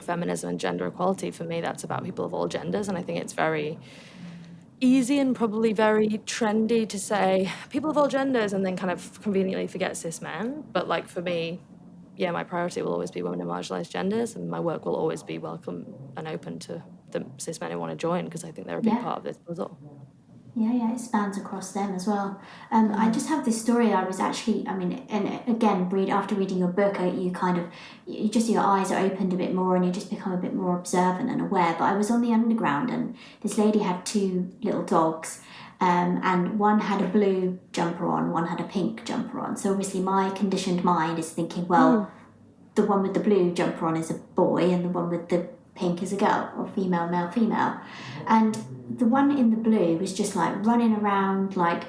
feminism and gender equality, for me, that's about people of all genders. And I think it's very easy and probably very trendy to say people of all genders and then kind of conveniently forget cis men. But like for me, yeah, my priority will always be women and marginalised genders, and my work will always be welcome and open to the cis men who want to join, because I think they're a big part of this puzzle. Yeah, it spans across them as well. I just have this story. I was actually, and again, after reading your book, your eyes are opened a bit more and you just become a bit more observant and aware. But I was on the underground and this lady had 2 little dogs. And one had a blue jumper on, one had a pink jumper on. So obviously my conditioned mind is thinking, well, the one with the blue jumper on is a boy and the one with the pink is a girl, or female, male, female. And the one in the blue was just like running around, like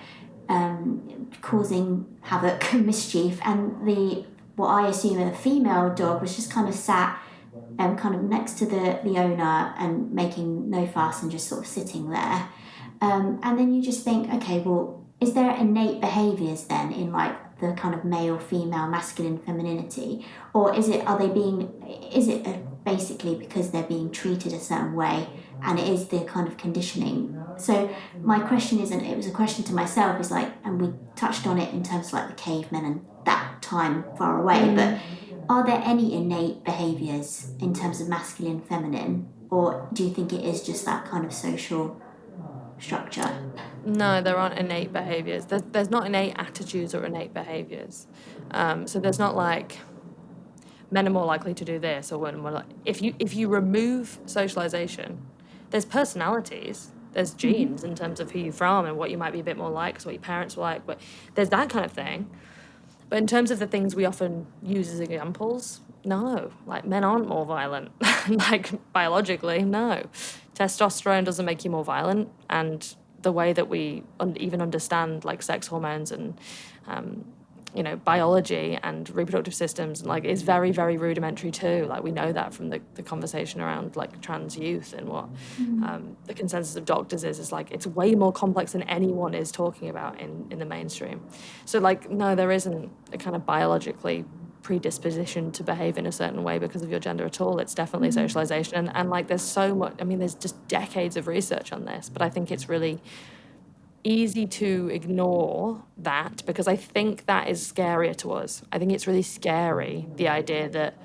causing havoc, mischief. And what I assume a female dog was just kind of sat kind of next to the owner and making no fuss and just sort of sitting there. And then you just think, okay, well, is there innate behaviours then in like the kind of male, female, masculine, femininity, or is it basically because they're being treated a certain way, and it is the kind of conditioning? So my question isn't, it was a question to myself, is like, and we touched on it in terms of like the cavemen and that time far away, but are there any innate behaviours in terms of masculine, feminine, or do you think it is just that kind of social structure? No, there aren't innate behaviours. There's not innate attitudes or innate behaviours. So there's not like men are more likely to do this, or women are more like, if you remove socialization, there's personalities, there's genes in terms of who you're from and what you might be a bit more like, so what your parents were like, but there's that kind of thing. But in terms of the things we often use as examples, no, like men aren't more violent. Like biologically, no. Testosterone doesn't make you more violent, and the way that we even understand like sex hormones and biology and reproductive systems, like, is very, very rudimentary too. Like, we know that from the conversation around like trans youth, and what the consensus of doctors is like it's way more complex than anyone is talking about in the mainstream. So like, no, there isn't a kind of biologically predisposition to behave in a certain way because of your gender at all. It's definitely socialization, and like there's so much, I mean, there's just decades of research on this, but I think it's really easy to ignore that because I think that is scarier to us. I think it's really scary, the idea that,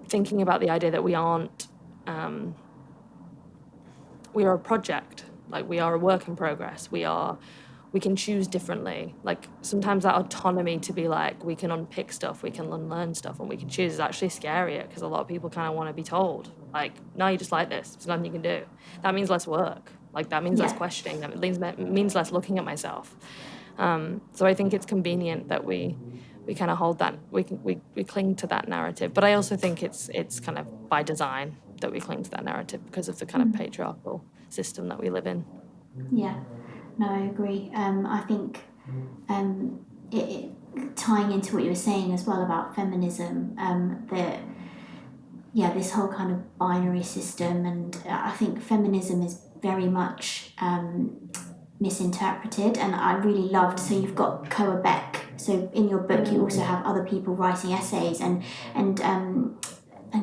thinking about the idea that we aren't, we are a project, like we are a work in progress, we can choose differently. Like sometimes that autonomy to be like, we can unpick stuff, we can unlearn stuff, and we can choose, is actually scarier, because a lot of people kind of want to be told, like, no, you just like this, there's nothing you can do. That means less work. Like that means less questioning. That means less looking at myself. So I think it's convenient that we kind of hold that, we cling to that narrative. But I also think it's kind of by design that we cling to that narrative because of the kind of patriarchal system that we live in. Yeah, no, I agree. I think it tying into what you were saying as well about feminism, this whole kind of binary system, and I think feminism is very much misinterpreted, and I really loved, so you've got Koa Beck, so in your book you also have other people writing essays, and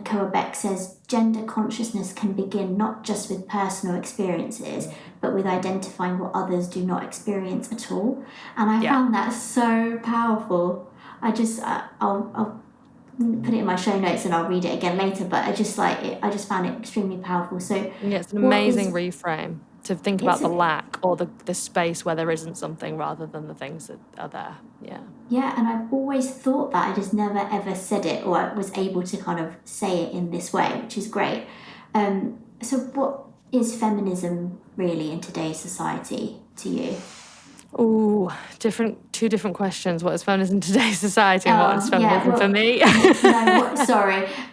Koa Beck says gender consciousness can begin not just with personal experiences, but with identifying what others do not experience at all. And I found that so powerful. I'll put it in my show notes and I'll read it again later, but I just found it extremely powerful. So yeah, it's an amazing reframe to think about the lack or the space where there isn't something, rather than the things that are there. Yeah, and I've always thought that, I just never ever said it, or was able to kind of say it in this way, which is great. So what is feminism really in today's society to you? Ooh, two different questions. What is feminism in today's society, and what is feminism for me?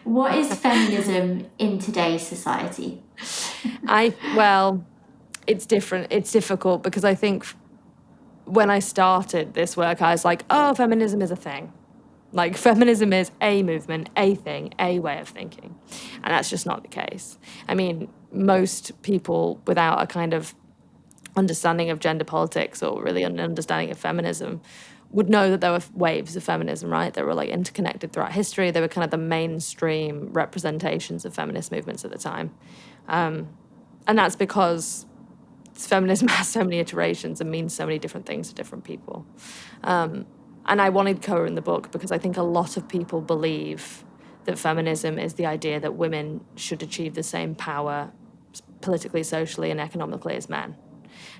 What is feminism in today's society? It's different. It's difficult because I think when I started this work, I was like, oh, feminism is a thing. Like, feminism is a movement, a thing, a way of thinking. And that's just not the case. I mean, most people without a kind of understanding of gender politics, or really an understanding of feminism, would know that there were waves of feminism, right? They were like interconnected throughout history. They were kind of the mainstream representations of feminist movements at the time. And that's because feminism has so many iterations and means so many different things to different people. And I wanted Koa in the book because I think a lot of people believe that feminism is the idea that women should achieve the same power politically, socially, and economically as men.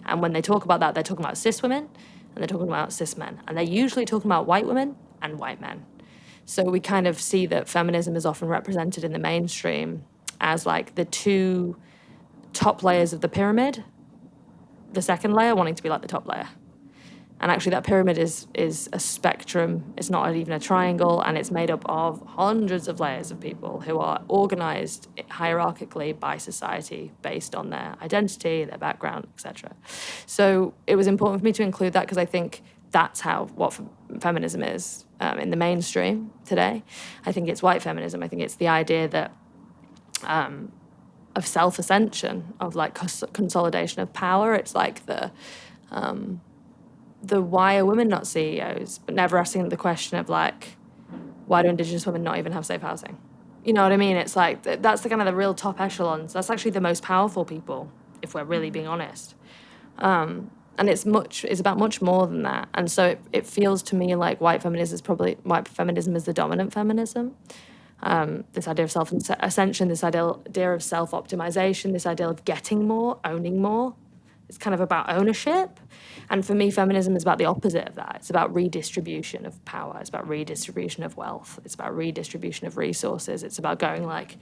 And when they talk about that, they're talking about cis women and they're talking about cis men. And they're usually talking about white women and white men. So we kind of see that feminism is often represented in the mainstream as like the two top layers of the pyramid, the second layer wanting to be like the top layer. And actually that pyramid is a spectrum. It's not even a triangle, and it's made up of hundreds of layers of people who are organised hierarchically by society based on their identity, their background, etc. So it was important for me to include that because I think that's what feminism is in the mainstream today. I think it's white feminism. I think it's the idea that of self-ascension, of like consolidation of power. It's like the the why are women not CEOs, but never asking the question of like, why do Indigenous women not even have safe housing? You know what I mean? It's like, that's the kind of the real top echelons. That's actually the most powerful people, if we're really being honest. And it's about much more than that. And so it feels to me like white feminism is the dominant feminism. This idea of self-ascension, this idea of self-optimization, this idea of getting more, owning more. It's kind of about ownership. And for me, feminism is about the opposite of that. It's about redistribution of power. It's about redistribution of wealth. It's about redistribution of resources. It's about going like...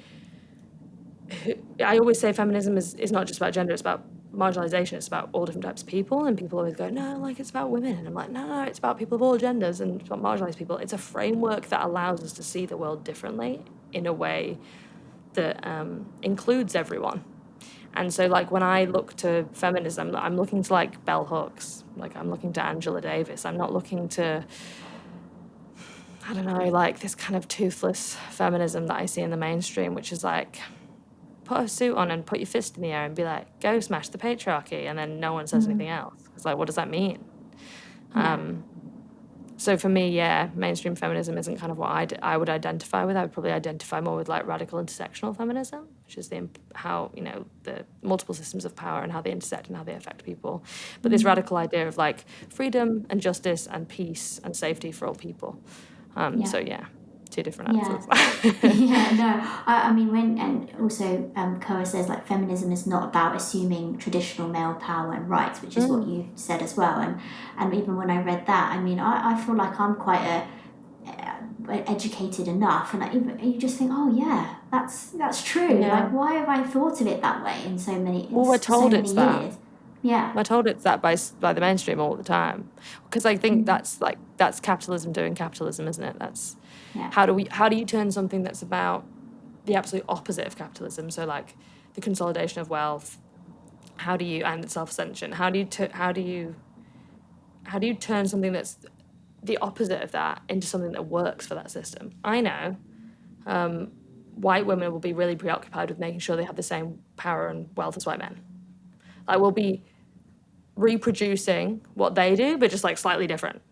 I always say feminism is not just about gender, it's about marginalization. It's about all different types of people. And people always go, no, like it's about women. And I'm like, no, it's about people of all genders and it's about marginalized people. It's a framework that allows us to see the world differently in a way that includes everyone. And so, like, when I look to feminism, I'm looking to, like, bell hooks. Like, I'm looking to Angela Davis. I'm not looking to, I don't know, like, this kind of toothless feminism that I see in the mainstream, which is, like, put a suit on and put your fist in the air and be like, go smash the patriarchy, and then no one says anything else. It's like, what does that mean? So for me, yeah, mainstream feminism isn't kind of what I would identify with. I would probably identify more with like radical intersectional feminism, which is how, you know, the multiple systems of power and how they intersect and how they affect people. But this radical idea of like freedom and justice and peace and safety for all people. So yeah, two different answers. I mean, and also Koa says like feminism is not about assuming traditional male power and rights, which is what you said as well. And even when I read that, I mean, I feel like I'm quite educated enough, and you just think, oh yeah, that's true. Yeah. Like, why have I thought of it that way in so many? Well, we're told it's that. Years? Yeah. We're told it's that by the mainstream all the time, because I think that's capitalism doing capitalism, isn't it? That's how do you turn something that's about the absolute opposite of capitalism, so like the consolidation of wealth, and self-ascension, how do you turn something that's the opposite of that into something that works for that system? I know white women will be really preoccupied with making sure they have the same power and wealth as white men. Like, we'll be reproducing what they do, but just like slightly different,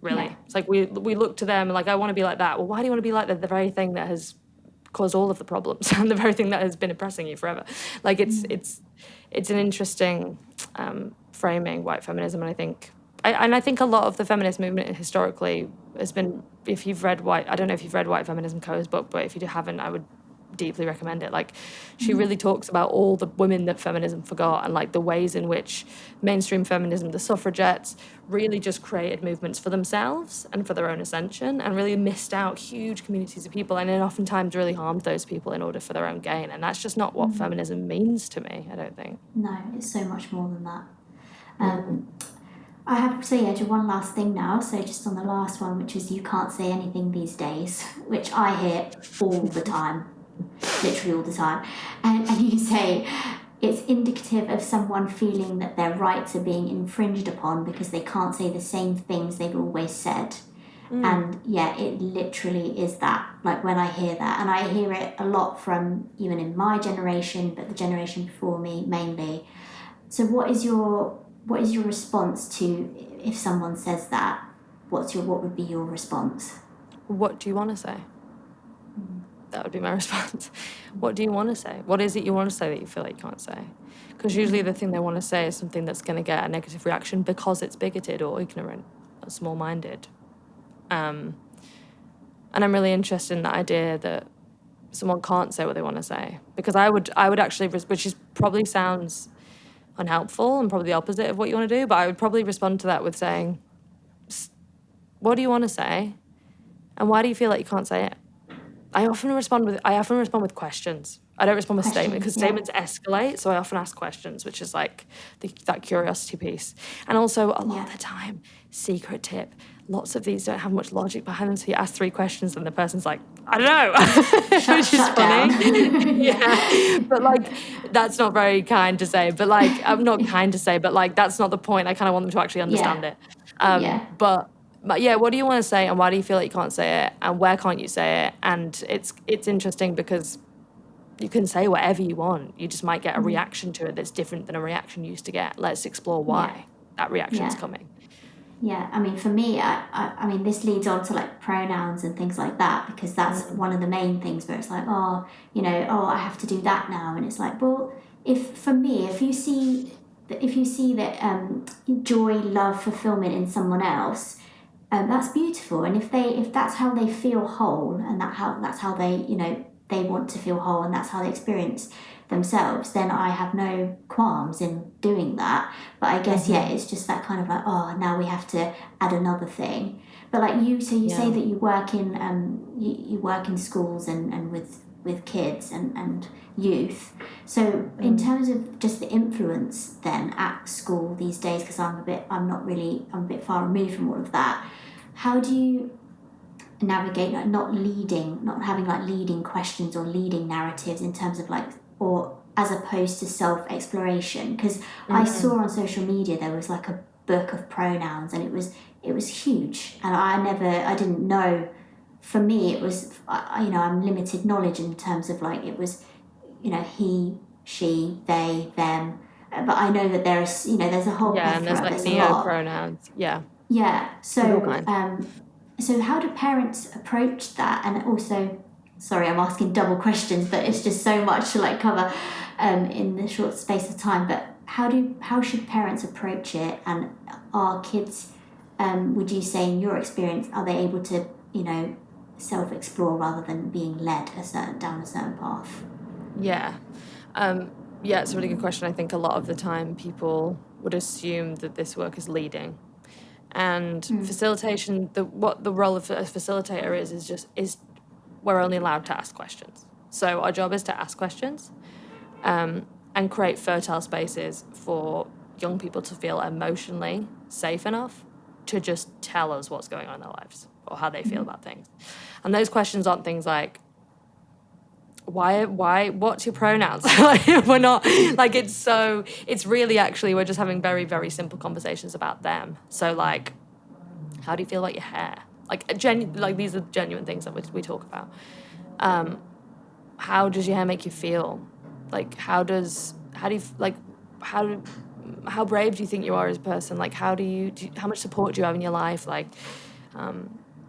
really. Yeah. It's like we look to them and like, I want to be like that. Well, why do you want to be like the very thing that has caused all of the problems and the very thing that has been oppressing you forever? Like, it's an interesting framing, white feminism, and I think a lot of the feminist movement historically has been, if you've read I don't know if you've read White Feminism Koa's book, but if you haven't, I would deeply recommend it. Like, she really talks about all the women that feminism forgot and like the ways in which mainstream feminism, the suffragettes, really just created movements for themselves and for their own ascension, and really missed out huge communities of people, and then oftentimes really harmed those people in order for their own gain. And that's just not what feminism means to me, I don't think. No, it's so much more than that. I have to say, Edge, one last thing now. So just on the last one, which is you can't say anything these days, which I hear all the time, literally all the time. And you say it's indicative of someone feeling that their rights are being infringed upon because they can't say the same things they've always said. And yeah, it literally is that. Like, when I hear that, and I hear it a lot from even in my generation, but the generation before me mainly. So what is your response to if someone says that? What would be your response? What do you want to say? That would be my response. What do you want to say? What is it you want to say that you feel like you can't say? Because usually the thing they want to say is something that's going to get a negative reaction because it's bigoted or ignorant or small-minded. And I'm really interested in the idea that someone can't say what they want to say. Because I would actually, which is probably sounds unhelpful and probably the opposite of what you want to do, but I would probably respond to that with saying, what do you want to say? And why do you feel like you can't say it? I often respond with questions. I don't respond with statements, because statements escalate, so I often ask questions, which is like that curiosity piece. And also, a lot of the time, secret tip, lots of these don't have much logic behind them, so you ask 3 questions and the person's like, I don't know, which is funny. Yeah. But like, that's not very kind to say, but like, I'm not kind to say, but like, that's not the point. I kind of want them to actually understand it. But yeah, what do you want to say, and why do you feel like you can't say it, and where can't you say it? And it's interesting because you can say whatever you want. You just might get a reaction to it that's different than a reaction you used to get. Let's explore why that reaction's coming. Yeah, I mean, for me, I mean, this leads on to like pronouns and things like that, because that's one of the main things where it's like, oh, oh, I have to do that now, and it's like, well, if you see that joy, love, fulfillment in someone else, that's beautiful, and if that's how they feel whole, and that's how they they want to feel whole, and that's how they experience themselves, then I have no qualms in doing that. But I guess it's just that kind of like, oh, now we have to add another thing. But like you say that you work in you work in schools and with kids and youth. So in terms of just the influence then at school these days, because I'm a bit far removed from all of that. How do you navigate like not having like leading questions or leading narratives in terms of like, or as opposed to self-exploration? Because I saw on social media there was like a book of pronouns, and it was huge, and I didn't know. For me, it was I'm limited knowledge in terms of like, it was he, she, they, them, but I know that there's there's a whole plethora, and there's like a lot. neo-pronouns. So how do parents approach that? And also, sorry, I'm asking double questions, but it's just so much to like cover in the short space of time. But how should parents approach it? And are kids, would you say in your experience, are they able to self-explore rather than being led down a certain path? It's a really good question. I think a lot of the time people would assume that this work is leading. And facilitation, what the role of a facilitator is we're only allowed to ask questions. So our job is to ask questions and create fertile spaces for young people to feel emotionally safe enough to just tell us what's going on in their lives or how they feel about things. And those questions aren't things like, what's your pronouns? We're not like, it's really actually, we're just having very, very simple conversations about them. So like, how do you feel about your hair? Like these are genuine things that we talk about. How does your hair make you feel? Like how brave do you think you are as a person? Like how much support do you have in your life? Like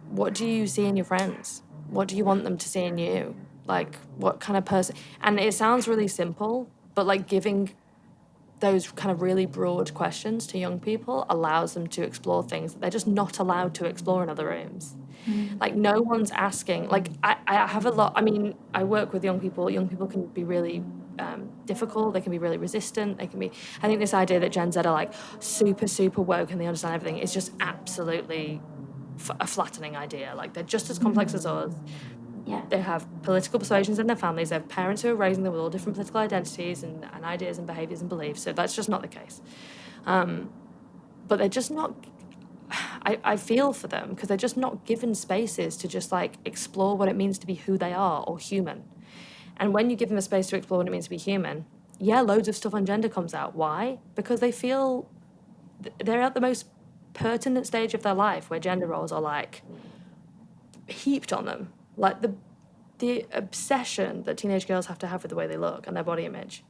what do you see in your friends? What do you want them to see in you? Like what kind of person? And it sounds really simple, but like giving those kind of really broad questions to young people allows them to explore things that they're just not allowed to explore in other rooms. Like no one's asking, like I have a lot, I mean, I work with young people can be really difficult, they can be really resistant, I think this idea that Gen Z are like super, super woke and they understand everything is just absolutely a flattening idea. Like they're just as complex as us. Yeah. They have political persuasions in their families. They have parents who are raising them with all different political identities and ideas and behaviours and beliefs. So that's just not the case. But they're just not... I feel for them because they're just not given spaces to just like explore what it means to be who they are or human. And when you give them a space to explore what it means to be human, loads of stuff on gender comes out. Why? Because they feel they're at the most pertinent stage of their life where gender roles are like heaped on them. Like the obsession that teenage girls have to have with the way they look and their body image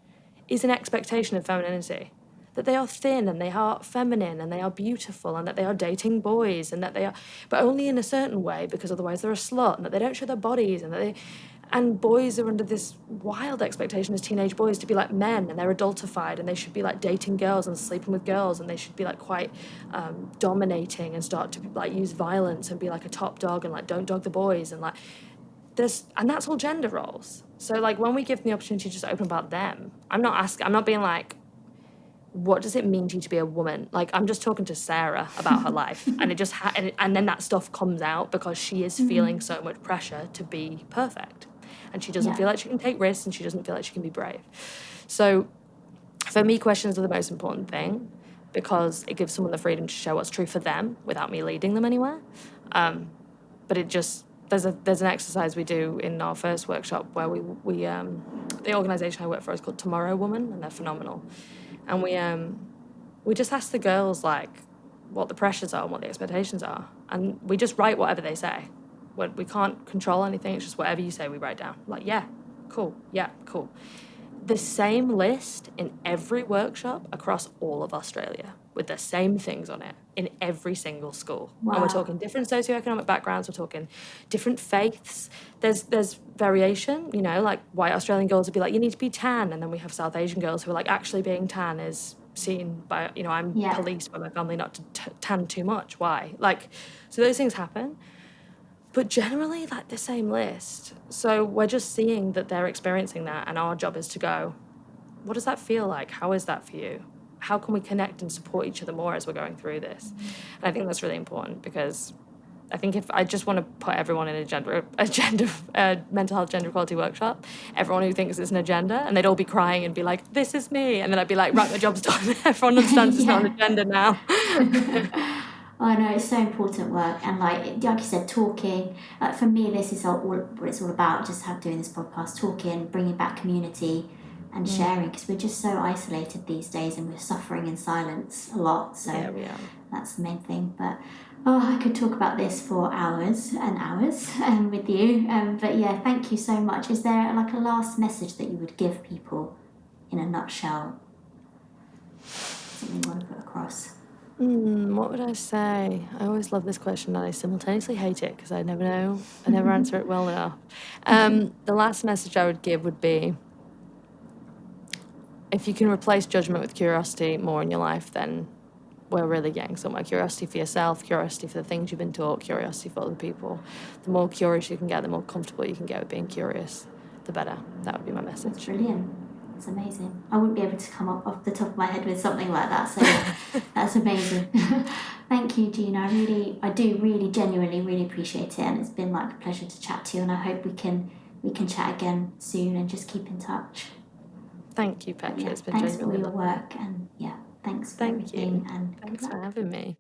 is an expectation of femininity. That they are thin and they are feminine and they are beautiful and that they are dating boys and that they are, but only in a certain way because otherwise they're a slut, and that they don't show their bodies and boys are under this wild expectation as teenage boys to be like men, and they're adultified and they should be like dating girls and sleeping with girls, and they should be like quite dominating and start to like use violence and be like a top dog and like don't dog the boys and like and that's all gender roles. So like when we give them the opportunity to just open about them, I'm not being like, what does it mean to you to be a woman? Like I'm just talking to Sarah about her life, and it just and then that stuff comes out because she is feeling so much pressure to be perfect, and she doesn't feel like she can take risks, and she doesn't feel like she can be brave. So for me, questions are the most important thing because it gives someone the freedom to share what's true for them without me leading them anywhere. But it just there's an exercise we do in our first workshop where we the organisation I work for is called Tomorrow Woman, and they're phenomenal. And we just ask the girls like what the pressures are and what the expectations are, and we just write whatever they say. We can't control anything. It's just whatever you say we write down. Like cool. The same list in every workshop across all of Australia. with the same things on it in every single school. Wow. And we're talking different socioeconomic backgrounds, we're talking different faiths. There's variation, you know, like white Australian girls would be like, you need to be tan. And then we have South Asian girls who are like, actually being tan is seen by, you know, I'm policed by my family not to tan too much. Why? Like, so those things happen. But generally, like the same list. So we're just seeing that they're experiencing that, and our job is to go, what does that feel like? How is that for you? How can we connect and support each other more as we're going through this? And I think that's really important, because I think if I just want to put everyone in a mental health gender equality workshop, everyone who thinks it's an agenda, and they'd all be crying and be like, this is me. And then I'd be like, right, my job's done. Everyone understands it's not an agenda now. Oh, I know, it's so important work. And like you said, talking, for me, this is all what it's all about, just doing this podcast, talking, bringing back community and sharing, because we're just so isolated these days and we're suffering in silence a lot. So Yeah, we are. That's the main thing. But I could talk about this for hours and hours with you. But yeah, thank you so much. Is there like a last message that you would give people in a nutshell? Something you want to put across? What would I say? I always love this question, and I simultaneously hate it because I never know. I never answer it well enough. The last message I would give would be, if you can replace judgment with curiosity more in your life, then we're really getting somewhere. Curiosity for yourself, curiosity for the things you've been taught, curiosity for other people. The more curious you can get, the more comfortable you can get with being curious, the better. That would be my message. That's brilliant. It's amazing. I wouldn't be able to come up off the top of my head with something like that, so that's amazing. Thank you, Gina. I do really genuinely really appreciate it, and it's been like a pleasure to chat to you, and I hope we can chat again soon and just keep in touch. Thank you, Petra. Yeah, it's been thanks for all your lovely. work, and thanks for everything. Thank you. And thanks for having me.